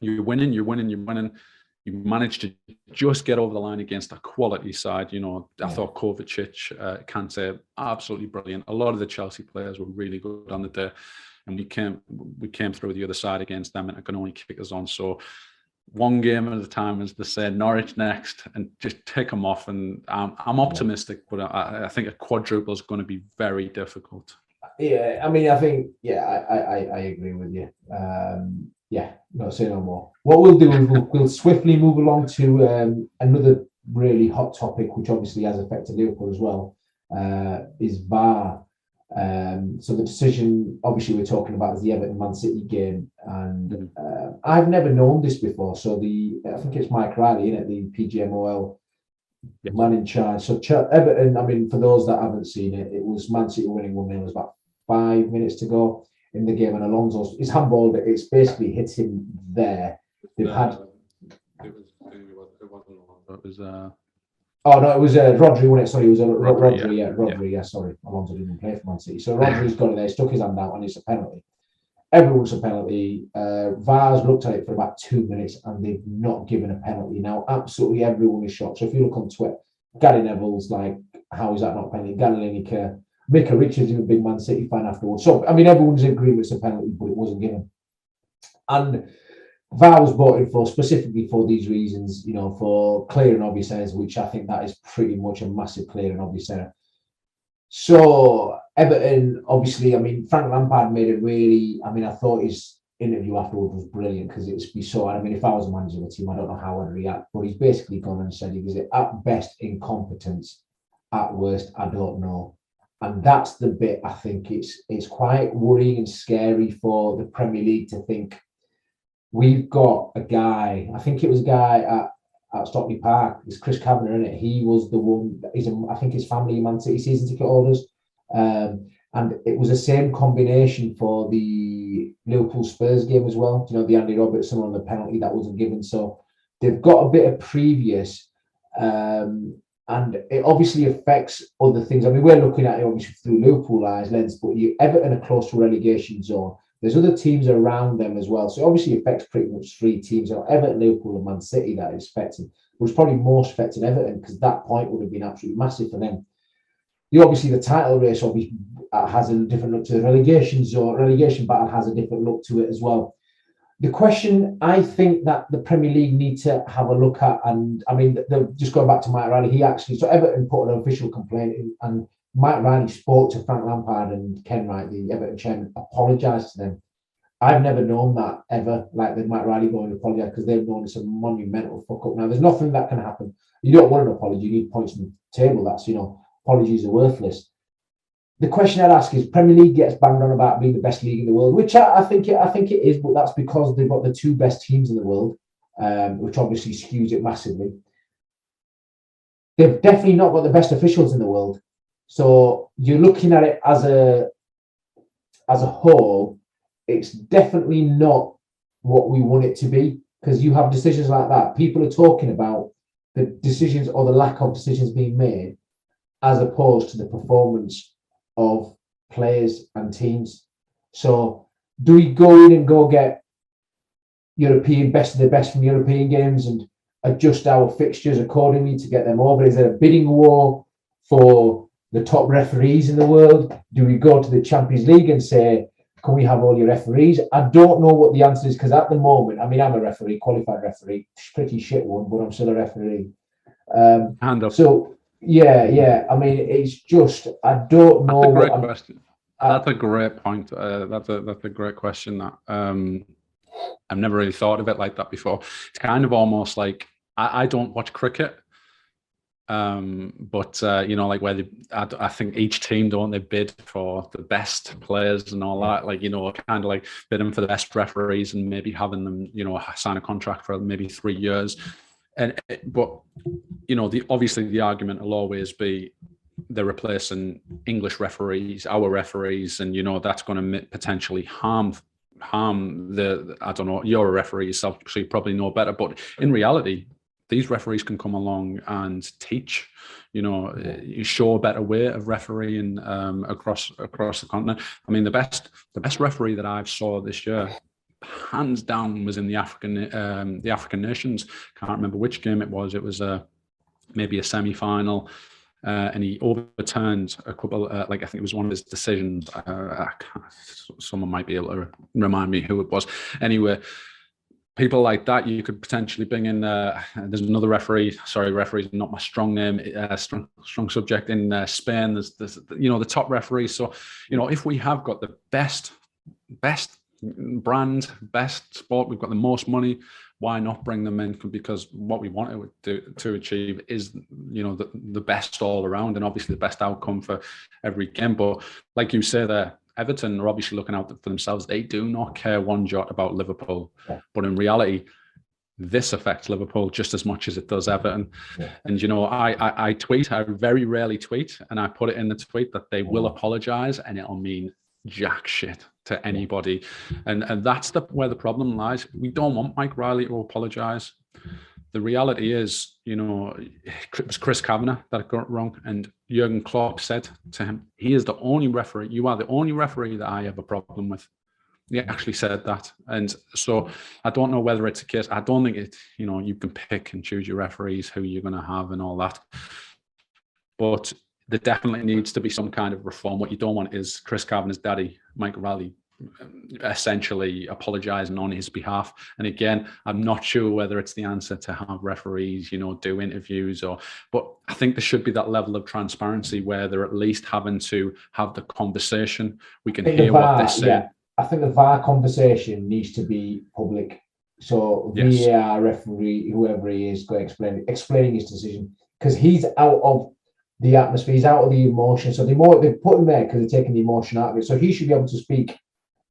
Speaker 1: You're winning. You managed to just get over the line against a quality side. I thought Kovacic, Kante, absolutely brilliant. A lot of the Chelsea players were really good on the day, and we came through the other side against them, and it can only kick us on. So one game at a time, as they say. Norwich next, and just tick them off. And I'm optimistic, but I think a quadruple is going to be very difficult.
Speaker 2: Yeah, I mean, I think, I agree with you. No, say no more. What we'll do is we'll swiftly move along to another really hot topic, which obviously has affected Liverpool as well, is VAR. So the decision, obviously, we're talking about is the Everton-Man City game, and I've never known this before. So I think it's Mike Riley, isn't it, the PGMOL man in charge. So Everton, I mean, for those that haven't seen it, it was Man City winning 1-0. It was about 5 minutes to go in the game, and Alonso's his handball, it's basically hit him there. They've had. It was. Oh no, it was Rodri, wasn't it? Sorry, it was Rodri. Rodri. Sorry, Alonso didn't play for Man City, so Rodri's got it there. Stuck his hand out, and it's a penalty. Everyone's a penalty. VAR's looked at it for about 2 minutes, and they've not given a penalty. Now, absolutely everyone is shocked. So if you look on Twitter, Gary Neville's like, "How is that not a penalty?" Gary Lineker. Mika Richards is a big Man City fan afterwards. So, I mean, everyone's in agreement it's a penalty, but it wasn't given. And VAR was brought in for specifically for these reasons, for clear and obvious errors, which I think that is pretty much a massive clear and obvious error. So, Everton, obviously, I mean, Frank Lampard made it really, I thought his interview afterwards was brilliant because if I was a manager of the team, I don't know how I'd react, but he's basically gone and said he was at best incompetence, at worst, I don't know. And that's the bit I think it's quite worrying and scary for the Premier League to think we've got a guy. I think it was a guy at Stockley Park. It's Chris Kavanagh, isn't it? He was the one. I think his family Man City season ticket holders, and it was the same combination for the Liverpool Spurs game as well. The Andy Robertson on the penalty that wasn't given. So they've got a bit of previous. And it obviously affects other things. I mean, we're looking at it obviously through Liverpool lens, but Everton are close to relegation zone. There's other teams around them as well. So it obviously affects pretty much 3 teams. Everton, Liverpool and Man City that is affecting. But it's probably most affecting Everton because that point would have been absolutely massive for them. Obviously, the title race obviously has a different look to the relegation zone. Relegation battle has a different look to it as well. The question I think that the Premier League need to have a look at, and I mean, just going back to Mike Riley, so Everton put an official complaint in, and Mike Riley spoke to Frank Lampard and Ken Wright, the Everton chairman, apologised to them. I've never known that ever, like the Mike Riley going to apologise because they've known it's a monumental fuck up. Now, there's nothing that can happen. You don't want an apology, you need points on the table. That's, apologies are worthless. The question I'd ask is, Premier League gets banged on about being the best league in the world, which I think it is, but that's because they've got the 2 best teams in the world, which obviously skews it massively. They've definitely not got the best officials in the world. So you're looking at it as a whole, it's definitely not what we want it to be, because you have decisions like that. People are talking about the decisions or the lack of decisions being made as opposed to the performance of players and teams. So do we go in and go get European best of the best from European games and adjust our fixtures accordingly to get them over? Is there a bidding war for the top referees in the world? Do we go to the Champions League and say, can we have all your referees? I don't know what the answer is, because at the moment, I mean, I'm a referee, qualified referee, pretty shit one, but I'm still a referee.
Speaker 1: Hand up.
Speaker 2: So yeah. I mean, it's just, I don't know.
Speaker 1: That's a great question. That's a great point. That's a great question. That I've never really thought of it like that before. It's kind of almost like I don't watch cricket, but like where I think each team, don't they bid for the best players and all that, like kind of like bidding for the best referees and maybe having them sign a contract for maybe 3 years. But obviously the argument will always be they're replacing English referees, our referees, and that's going to potentially harm harm I don't know, you're a referee yourself, so you probably know better, but in reality, these referees can come along and teach, you show a better way of refereeing across the continent. I mean, the best referee that I've saw this year, hands down, was in the African nations. Can't remember which game it was. It was maybe a semi-final. And he overturned a couple, I think it was one of his decisions. Someone might be able to remind me who it was. Anyway, people like that, you could potentially bring in. There's another referee. Sorry, referee's not my strong name. Strong subject in Spain. There's the top referee. So if we have got the best brand, best sport, we've got the most money, why not bring them in? Because what we want to achieve is, the best all around, and obviously the best outcome for every game. But like you say there, Everton are obviously looking out for themselves. They do not care one jot about Liverpool. Yeah. But in reality, this affects Liverpool just as much as it does Everton. Yeah. And, I tweet, I very rarely tweet, and I put it in the tweet that they will apologise, and it'll mean jack shit to anybody. And that's where the problem lies. We don't want Mike Riley to apologise. The reality is, it was Chris Kavanagh that got it wrong, and Jurgen Klopp said to him, he is the only referee, you are the only referee that I have a problem with. He actually said that. And so I don't know whether it's a case, I don't think it, you can pick and choose your referees, who you're going to have and all that. But there definitely needs to be some kind of reform. What you don't want is Chris Kavanagh's daddy, Mike Riley, essentially apologising on his behalf. And again, I'm not sure whether it's the answer to have referees, do interviews, but I think there should be that level of transparency where they're at least having to have the conversation. We can hear what they're saying. Yeah.
Speaker 2: I think the VAR conversation needs to be public. So yes. VAR referee, whoever he is, going explaining his decision, because he's out of the atmosphere, he's out of the emotion. So they put him there because they're taking the emotion out of it. So he should be able to speak,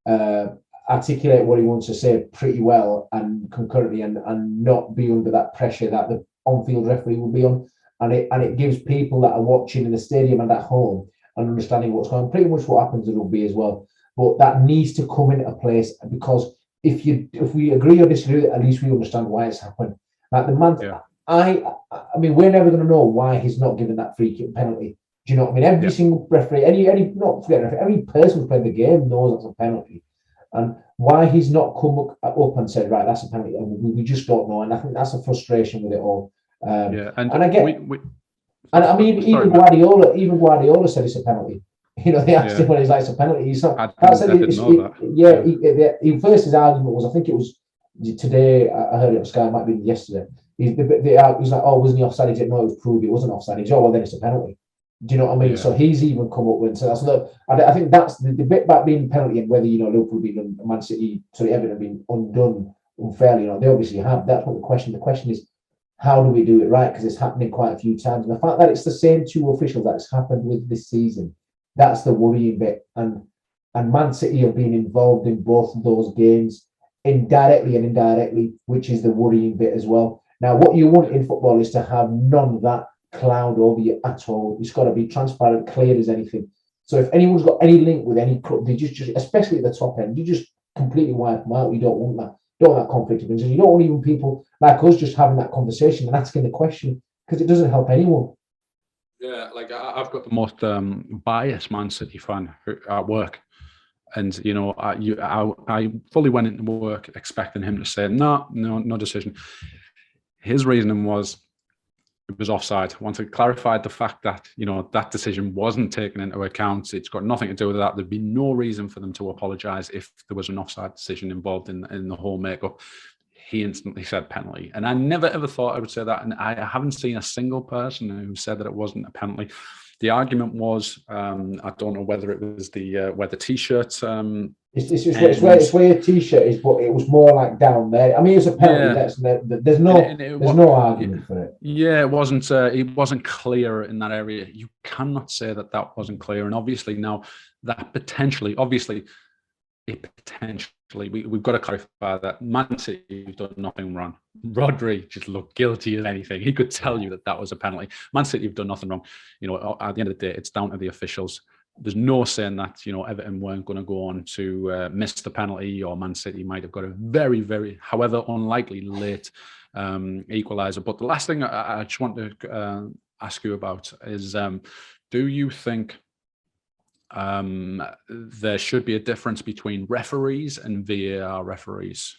Speaker 2: articulate what he wants to say pretty well and concurrently, and not be under that pressure that the on-field referee will be on. And it gives people that are watching in the stadium and at home an understanding what's going on. Pretty much what happens in rugby as well. But that needs to come into place, because if we agree or disagree, at least we understand why it's happened. Like the man, yeah. I mean, we're never going to know why he's not given that free kick penalty. Do you know what I mean? Every single referee, every person who's played the game knows that's a penalty. And why he's not come up and said, right, that's a penalty, we just don't know. And I think that's a frustration with it all. And I get, I mean, even Guardiola said it's a penalty. They asked him when he's like, it's a penalty. He's not. He first his argument was, I think it was today. I heard it on Sky. It might be yesterday. He's like, oh, wasn't he offside? He said, no, it was proved it wasn't offside. He's like, oh, well, then it's a penalty. Do you know what I mean? Yeah. So he's even come up with. So that's I think that's the bit about being penalty, and whether Liverpool being Man City, Everton being undone unfairly. They obviously have. That's what the question. The question is, how do we do it right? Because it's happening quite a few times, and the fact that it's the same two officials that's happened with this season. That's the worrying bit. And Man City have been involved in both of those games, indirectly and indirectly, which is the worrying bit as well. Now, what you want in football is to have none of that cloud over you at all. It's got to be transparent, clear as anything. So if anyone's got any link with any club, they just especially at the top end, you just completely wipe them out. You don't want that. You don't want that conflict of interest. You don't want even people like us just having that conversation and asking the question, because it doesn't help anyone.
Speaker 1: Yeah, like I've got the most biased Man City fan at work, and I fully went into work expecting him to say no decision. His reasoning was it was offside. Once I clarified the fact that that decision wasn't taken into account, it's got nothing to do with that. There'd be no reason for them to apologise if there was an offside decision involved in the whole makeup. He instantly said penalty. And I never ever thought I would say that. And I haven't seen a single person who said that it wasn't a penalty. The argument was, I don't know whether it was where the T-shirt.
Speaker 2: It's where your T-shirt is, but it was more like down there. I mean, it's a penalty. Yeah. There's no argument for it.
Speaker 1: Yeah, it wasn't clear in that area. You cannot say that wasn't clear. And obviously now that potentially, we've got to clarify that Man City have done nothing wrong. Rodri just looked guilty as anything. He could tell you that was a penalty. Man City have done nothing wrong. At the end of the day, it's down to the officials. there's no saying that, Everton weren't going to go on to miss the penalty, or Man City might have got a very, very, however unlikely, late equaliser. But the last thing I just want to ask you about is, do you think there should be a difference between referees and VAR referees?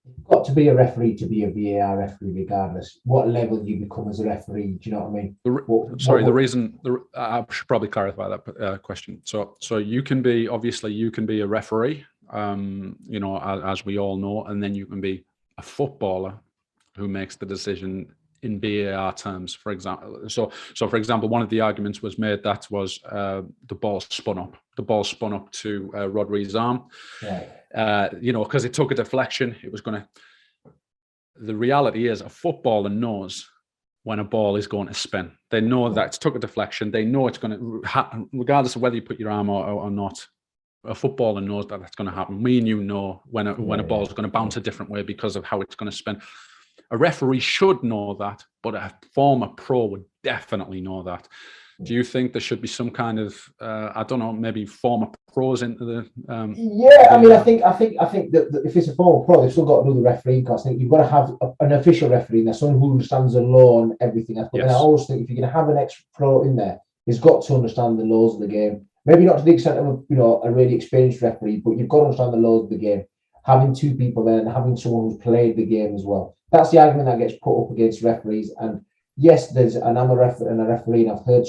Speaker 2: You've got to be a referee to be a VAR referee, regardless what level you become as a referee. Do you know what I mean?
Speaker 1: I should probably clarify that question. So you can be a referee, as we all know, and then you can be a footballer who makes the decision in VAR terms, for example. So for example, one of the arguments was made that was the ball spun up. The ball spun up to Rodri's arm.
Speaker 2: Right.
Speaker 1: Because it took a deflection. It was going to. The reality is, a footballer knows when a ball is going to spin. They know that it took a deflection. They know it's going to happen, regardless of whether you put your arm out or not. A footballer knows that that's going to happen. Me and you know when a ball is going to bounce a different way because of how it's going to spin. A referee should know that, but a former pro would definitely know that. Do you think there should be some kind of, maybe former pros into the?
Speaker 2: I think that if it's a former pro, they've still got to do the refereeing course. I think you've got to have an official referee in there, someone who understands the law and everything else. But then I always think if you're going to have an ex-pro in there, he's got to understand the laws of the game. Maybe not to the extent of a really experienced referee, but you've got to understand the laws of the game. Having two people there and having someone who's played the game as well. That's the argument that gets put up against referees. And yes, I'm a referee, and I've heard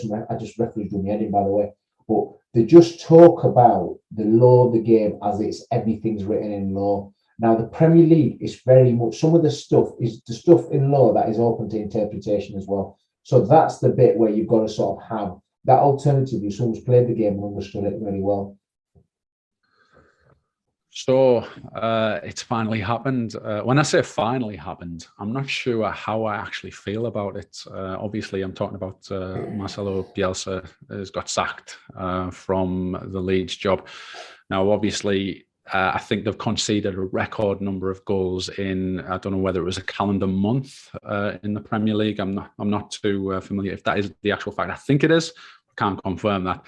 Speaker 2: referees do my head in, by the way, but they just talk about the law of the game as it's everything's written in law. Now, the Premier League is very much, some of the stuff is the stuff in law that is open to interpretation as well. So that's the bit where you've got to sort of have that alternative. Someone's played the game and understood it really well.
Speaker 1: So it's finally happened. When I say finally happened, I'm not sure how I actually feel about it. Obviously, I'm talking about Marcelo Bielsa has got sacked from the Leeds job. Now, obviously, I think they've conceded a record number of goals in, I don't know whether it was a calendar month in the Premier League. I'm not too familiar if that is the actual fact. I think it is. I can't confirm that.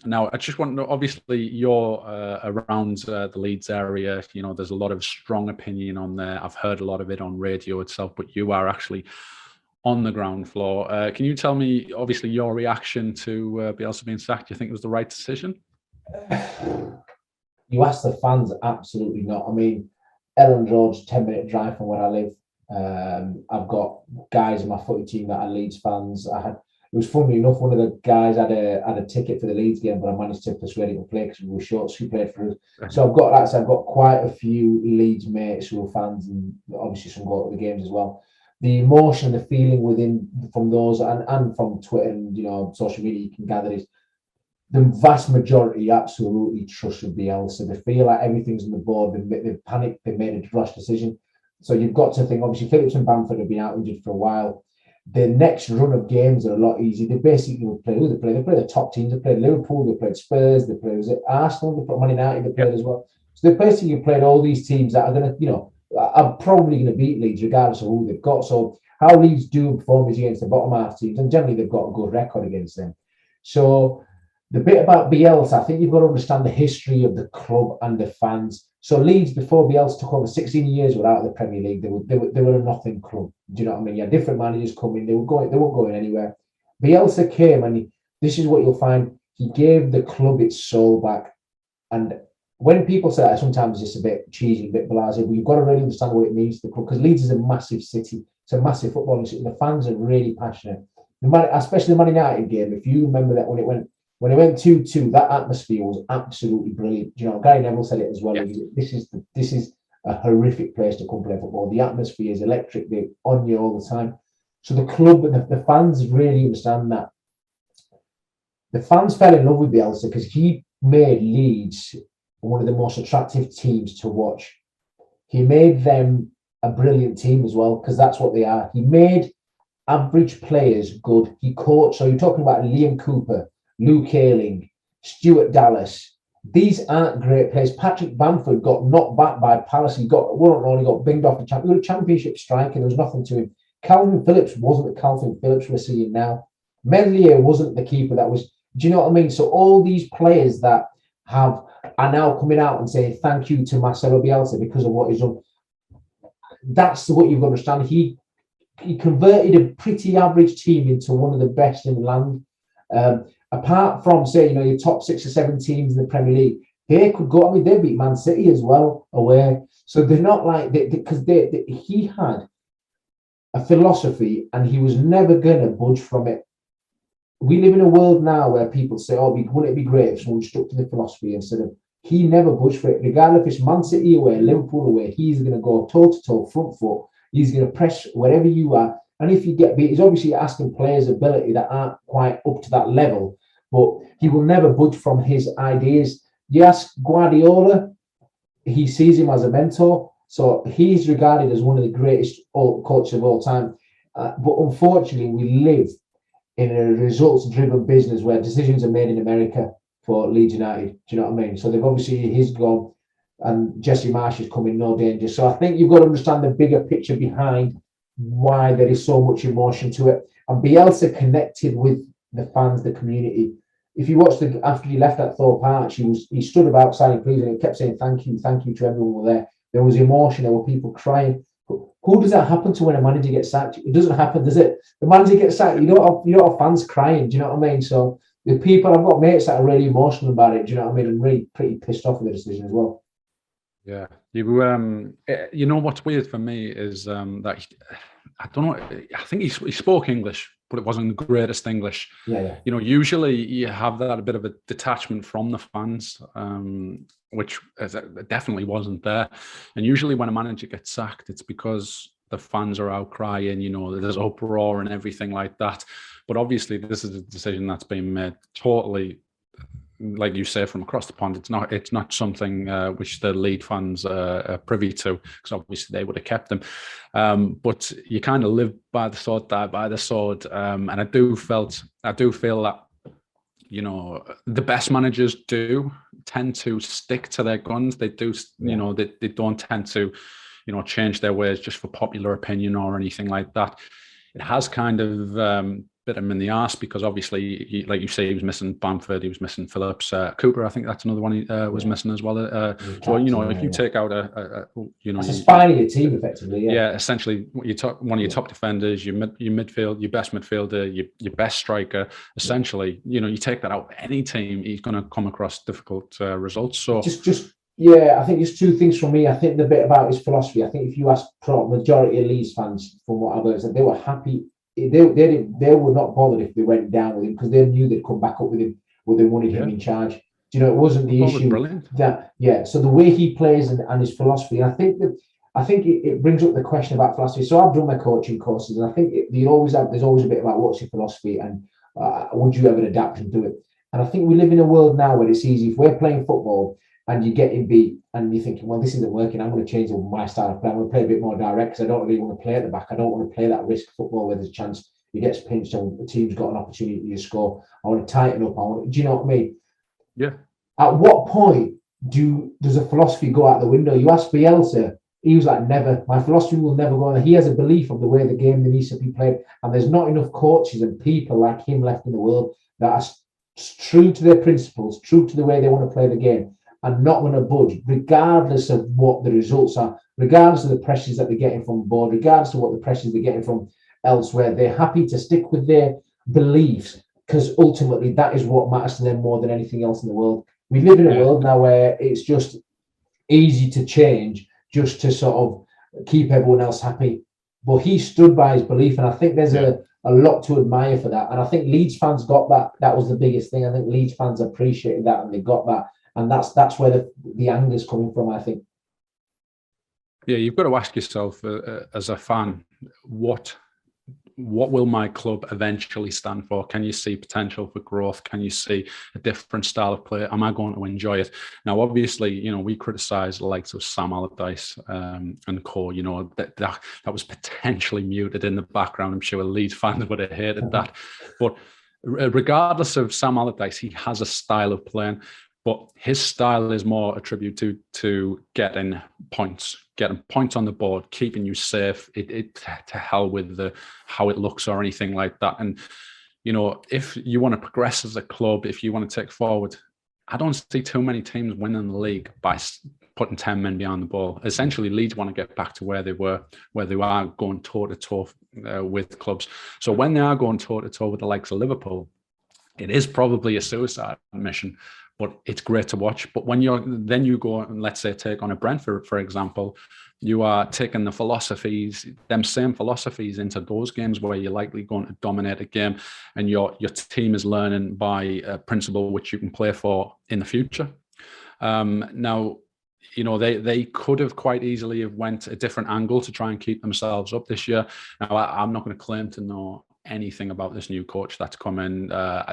Speaker 1: Now, I just want to know, obviously, you're around the Leeds area. There's a lot of strong opinion on there. I've heard a lot of it on radio itself, but you are actually on the ground floor. Can you tell me, obviously, your reaction to Bielsa being sacked? Do you think it was the right decision?
Speaker 2: You ask the fans, absolutely not. I mean, Elland Road's 10-minute drive from where I live. I've got guys in my footy team that are Leeds fans. It was funny enough, one of the guys had a ticket for the Leeds game, but I managed to persuade him to play because we were short, so he played for us. So I've got quite a few Leeds mates who are fans, and obviously some go to the games as well. The emotion, the feeling from those and from Twitter and social media, you can gather is the vast majority absolutely trusted Bielsa. They feel like everything's on the board. They've panicked. They've made a rash decision. So you've got to think. Obviously, Phillips and Bamford have been out injured for a while. The next run of games are a lot easier. They basically play who they play. They play the top teams. They played Liverpool. They played Spurs. They played Arsenal. They played Man United. They played as well. So they basically played all these teams that are going to, are probably going to beat Leeds regardless of who they've got. So how Leeds do perform is against the bottom half teams, and generally they've got a good record against them. So the bit about Bielsa, I think you've got to understand the history of the club and the fans. So Leeds, before Bielsa took over 16 years without the Premier League, they were a nothing club. Do you know what I mean? Yeah, different managers come in, they weren't going anywhere. Bielsa came, and this is what you'll find: he gave the club its soul back. And when people say that, sometimes it's a bit cheesy, a bit blasé, but you've got to really understand what it means to the club, because Leeds is a massive city. It's a massive footballing city. The fans are really passionate. Especially the Man United game, if you remember that when it went 2-2, that atmosphere was absolutely brilliant. Gary Neville said it as well. Yeah. This is a horrific place to come play football. The atmosphere is electric. They're on you all the time. So the club and the fans really understand that. The fans fell in love with Bielsa because he made Leeds one of the most attractive teams to watch. He made them a brilliant team as well, because that's what they are. He made average players good. He coached. So you're talking about Liam Cooper, Luke Ayling, Stuart Dallas. These aren't great players. Patrick Bamford got knocked back by Palace. He only got binged off the championship striker. There was nothing to him. Calvin Phillips wasn't the Calvin Phillips we're seeing now. Meslier wasn't the keeper that was. Do you know what I mean? So all these players that are now coming out and saying thank you to Marcelo Bielsa because of what he's done. That's what you've got to understand. He converted a pretty average team into one of the best in the land. Apart from, say, your top 6 or 7 teams in the Premier League, they could go. I mean, they beat Man City as well away. So they're not like because he had a philosophy and he was never going to budge from it. We live in a world now where people say, "Oh, wouldn't it be great if someone stuck to the philosophy instead of?" He never budged for it, regardless if it's Man City away, Liverpool away. He's going to go toe to toe, front foot. He's going to press wherever you are. And if you get beat, he's obviously asking players' ability that aren't quite up to that level, but he will never budge from his ideas. You ask Guardiola, he sees him as a mentor. So he's regarded as one of the greatest coaches of all time. But unfortunately, we live in a results-driven business where decisions are made in America for Leeds United. Do you know what I mean? So they've obviously, he's gone and Jesse Marsh is coming, no danger. So I think you've got to understand the bigger picture behind why there is so much emotion to it. And Bielsa connected with the fans, the community. If you watch after he left at Thorpe Arch, he stood about signing please and he kept saying thank you to everyone who were there. There was emotion, there were people crying. But who does that happen to when a manager gets sacked? It doesn't happen, does it? The manager gets sacked, you don't have fans crying, do you know what I mean? So the people, I've got mates that are really emotional about it, do you know what I mean? And really pretty pissed off with the decision as well.
Speaker 1: Yeah, you know what's weird for me is that I don't know. I think he spoke English, but it wasn't the greatest English.
Speaker 2: Yeah.
Speaker 1: Usually you have that a bit of a detachment from the fans, which definitely wasn't there. And usually when a manager gets sacked, it's because the fans are out crying. There's uproar and everything like that. But obviously, this is a decision that's been made totally, like you say, from across the pond. It's not something which the Leeds fans are privy to, because obviously they would have kept them. But you kind of live by the sword, die by the sword. And I do feel that the best managers do tend to stick to their guns. They do, they don't tend to, change their ways just for popular opinion or anything like that. It has kind of bit him in the arse because obviously, like you say, he was missing Bamford, he was missing Phillips, Cooper. I think that's another one he was missing as well. So if you take out
Speaker 2: it's a spine of your team effectively.
Speaker 1: Yeah, essentially, one of your top defenders, your midfield, your best midfielder, your best striker. Essentially, you take that out. Any team, he's going to come across difficult results. So
Speaker 2: I think there's two things for me. I think the bit about his philosophy. I think if you ask majority of Leeds fans, from what I've heard, that they were happy. They were not bothered if they went down with him because they knew they'd come back up with him, but they wanted him in charge. Do it wasn't the issue so the way he plays and his philosophy, and I think it brings up the question about philosophy. So I've done my coaching courses, and I think there's always a bit about what's your philosophy and would you ever adapt and do it. And I think we live in a world now where it's easy. If we're playing football and you're getting beat and you're thinking, well, this isn't working, I'm going to change my style of play. I'm going to play a bit more direct because I don't really want to play at the back. I don't want to play that risk football where there's a chance he gets pinched and the team's got an opportunity to score. I want to tighten up. Do you know what I mean?
Speaker 1: Yeah.
Speaker 2: At what point does a philosophy go out the window? You ask Bielsa, he was like, never. My philosophy will never go on. He has a belief of the way the game needs to be played. And there's not enough coaches and people like him left in the world that are true to their principles, true to the way they want to play the game, and not going to budge, regardless of what the results are, regardless of the pressures that they're getting from the board, regardless of what the pressures they're getting from elsewhere. They're happy to stick with their beliefs because ultimately that is what matters to them more than anything else in the world. We live in a world now where it's just easy to change just to sort of keep everyone else happy. But he stood by his belief, and I think there's a lot to admire for that. And I think Leeds fans got that. That was the biggest thing. I think Leeds fans appreciated that, and they got that. And that's where the anger's coming from, I think.
Speaker 1: Yeah, you've got to ask yourself as a fan, what will my club eventually stand for? Can you see potential for growth? Can you see a different style of play? Am I going to enjoy it? Now, obviously, we criticise the likes of Sam Allardyce and co. That was potentially muted in the background. I'm sure Leeds fans would have hated that. But regardless of Sam Allardyce, he has a style of playing. but his style is more a tribute to getting points on the board, keeping you safe. It to hell with how it looks or anything like that. And if you want to progress as a club, if you want to take forward, I don't see too many teams winning the league by putting 10 men behind the ball. Essentially, Leeds want to get back to where they are going toe-to-toe with clubs. So when they are going toe-to-toe with the likes of Liverpool, it is probably a suicide mission, but it's great to watch. But when you go and, let's say, take on a Brentford, for example, you are taking them same philosophies into those games where you're likely going to dominate a game, and your team is learning by a principle which you can play for in the future. Now, they could have quite easily have went a different angle to try and keep themselves up this year. Now, I'm not going to claim to know anything about this new coach that's come in.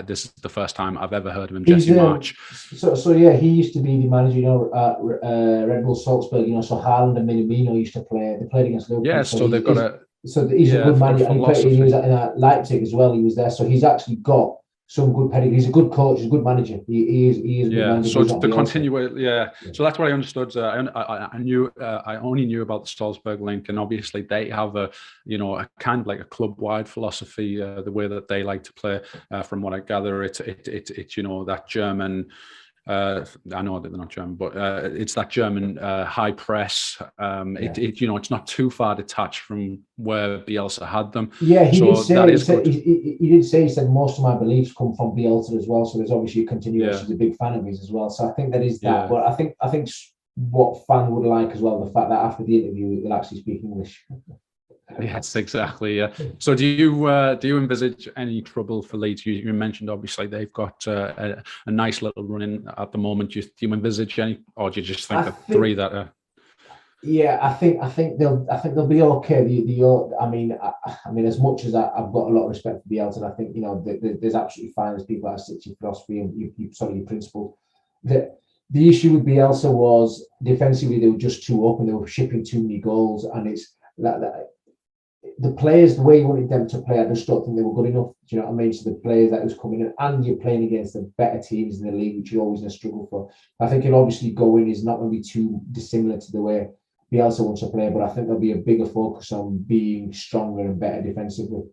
Speaker 1: This is the first time I've ever heard of him, Jesse March.
Speaker 2: So yeah, he used to be the manager, at Red Bull Salzburg. So Haaland and Minamino used to play. They played against Liverpool.
Speaker 1: Yeah, so they've got
Speaker 2: he's a good manager. And he was at Leipzig as well. He was there, so he's actually got some good pedigree. He's a good coach. He's a good manager. He is a good manager.
Speaker 1: So to continue, so that's what I understood. I only knew about the Salzburg link, and obviously they have a kind of like a club-wide philosophy, the way that they like to play. From what I gather, it's that German. I know that they're not German, but it's that German high press. It's not too far detached from where Bielsa had them.
Speaker 2: Yeah, he did say he said most of my beliefs come from Bielsa as well. So there's obviously a continuation. He's a big fan of his as well. So I think that is that. But I think what fans would like as well, the fact that after the interview he'll actually speak English.
Speaker 1: Yes, exactly. Yeah. So do you envisage any trouble for Leeds? You mentioned obviously they've got a nice little run in at the moment. Do you envisage any, or do you just think three that are?
Speaker 2: Yeah, I think they'll be okay. I mean, as much as I've got a lot of respect for Bielsa, and I think there's absolutely fine. There's people that stick to your philosophy and your principles. The issue with Bielsa was defensively they were just too open. They were shipping too many goals, and it's that the players, the way you wanted them to play, I just don't think they were good enough. Do you know what I mean? So the players that was coming in, and you're playing against the better teams in the league, which you're always going to struggle for. I think he'll obviously go in is not going to be too dissimilar to the way Bielsa wants to play, but I think there'll be a bigger focus on being stronger and better defensively.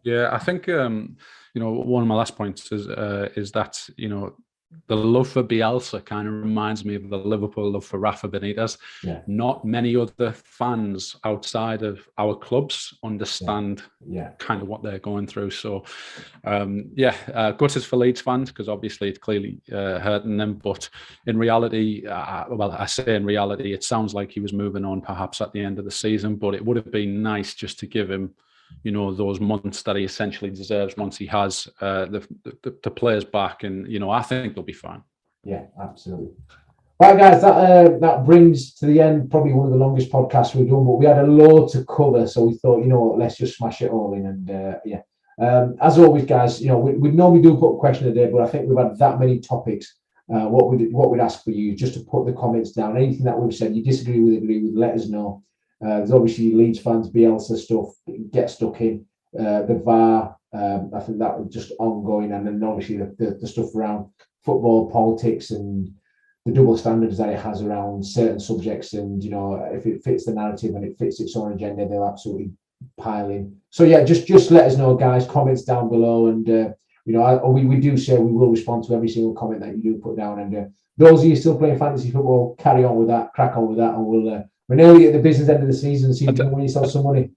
Speaker 1: Yeah, I think one of my last points is that the love for Bielsa kind of reminds me of the Liverpool love for Rafa Benitez. Yeah. Not many other fans outside of our clubs understand kind of what they're going through. So, gutters for Leeds fans, because obviously it's clearly hurting them. But in reality, I say in reality, it sounds like he was moving on perhaps at the end of the season. But it would have been nice just to give him those months that he essentially deserves once he has the players back, and I think they'll be fine.
Speaker 2: Yeah, absolutely. Right, guys, that brings to the end probably one of the longest podcasts we've done, but we had a lot to cover, so we thought, let's just smash it all in. And as always, guys, we normally do put a question a day, but I think we've had that many topics. What we'd ask for you just to put the comments down. Anything that we've said, you disagree with, agree with, let us know. There's obviously Leeds fans, Bielsa stuff, get stuck in. The VAR, I think that was just ongoing. And then obviously the stuff around football, politics, and the double standards that it has around certain subjects. And, if it fits the narrative and it fits its own agenda, they'll absolutely pile in. So, yeah, just let us know, guys. Comments down below. And, we do say we will respond to every single comment that you do put down. And those of you still playing fantasy football, carry on with that, crack on with that, and we're nearly at the business end of the season, so you can win yourself some money.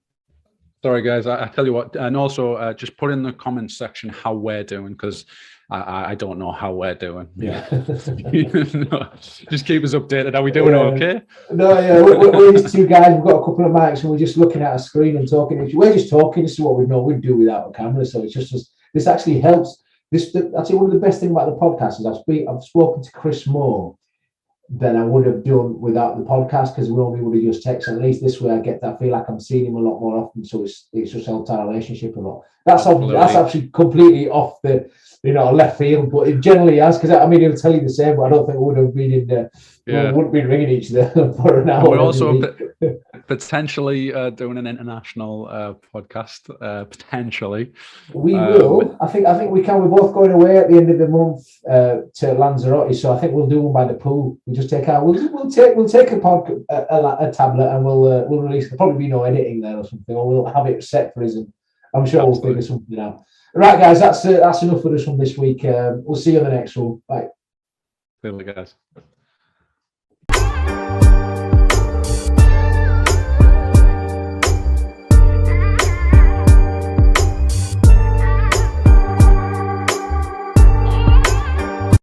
Speaker 1: Sorry, guys. I tell you what, and also just put in the comments section how we're doing, because I don't know how we're doing.
Speaker 2: Yeah.
Speaker 1: Just keep us updated. Are we doing okay?
Speaker 2: No, yeah. We're these two guys. We've got a couple of mics, and we're just looking at a screen and talking. We're just talking. This is what we know we'd do without a camera. So it's just this actually helps. Actually, one of the best things about the podcast is I've spoken to Chris more than I would have done without the podcast, because we only would have just texted. At least this way I feel like I'm seeing him a lot more often, so it's just helped our relationship a lot. That's actually completely off the left field, but it generally has, because he'll tell you the same, but I don't think we would have been in the wouldn't be ringing each other for an hour.
Speaker 1: potentially doing an international podcast. Potentially,
Speaker 2: we will. I think we can. We're both going away at the end of the month to Lanzarote, so I think we'll do one by the pool. We just take our. We'll take a tablet and we'll release. There'll probably be no editing there or something, or we'll have it set for us. And I'm sure we'll figure something out. Right, guys, that's enough for us from this week. We'll see you on the next one. Bye.
Speaker 1: See you guys.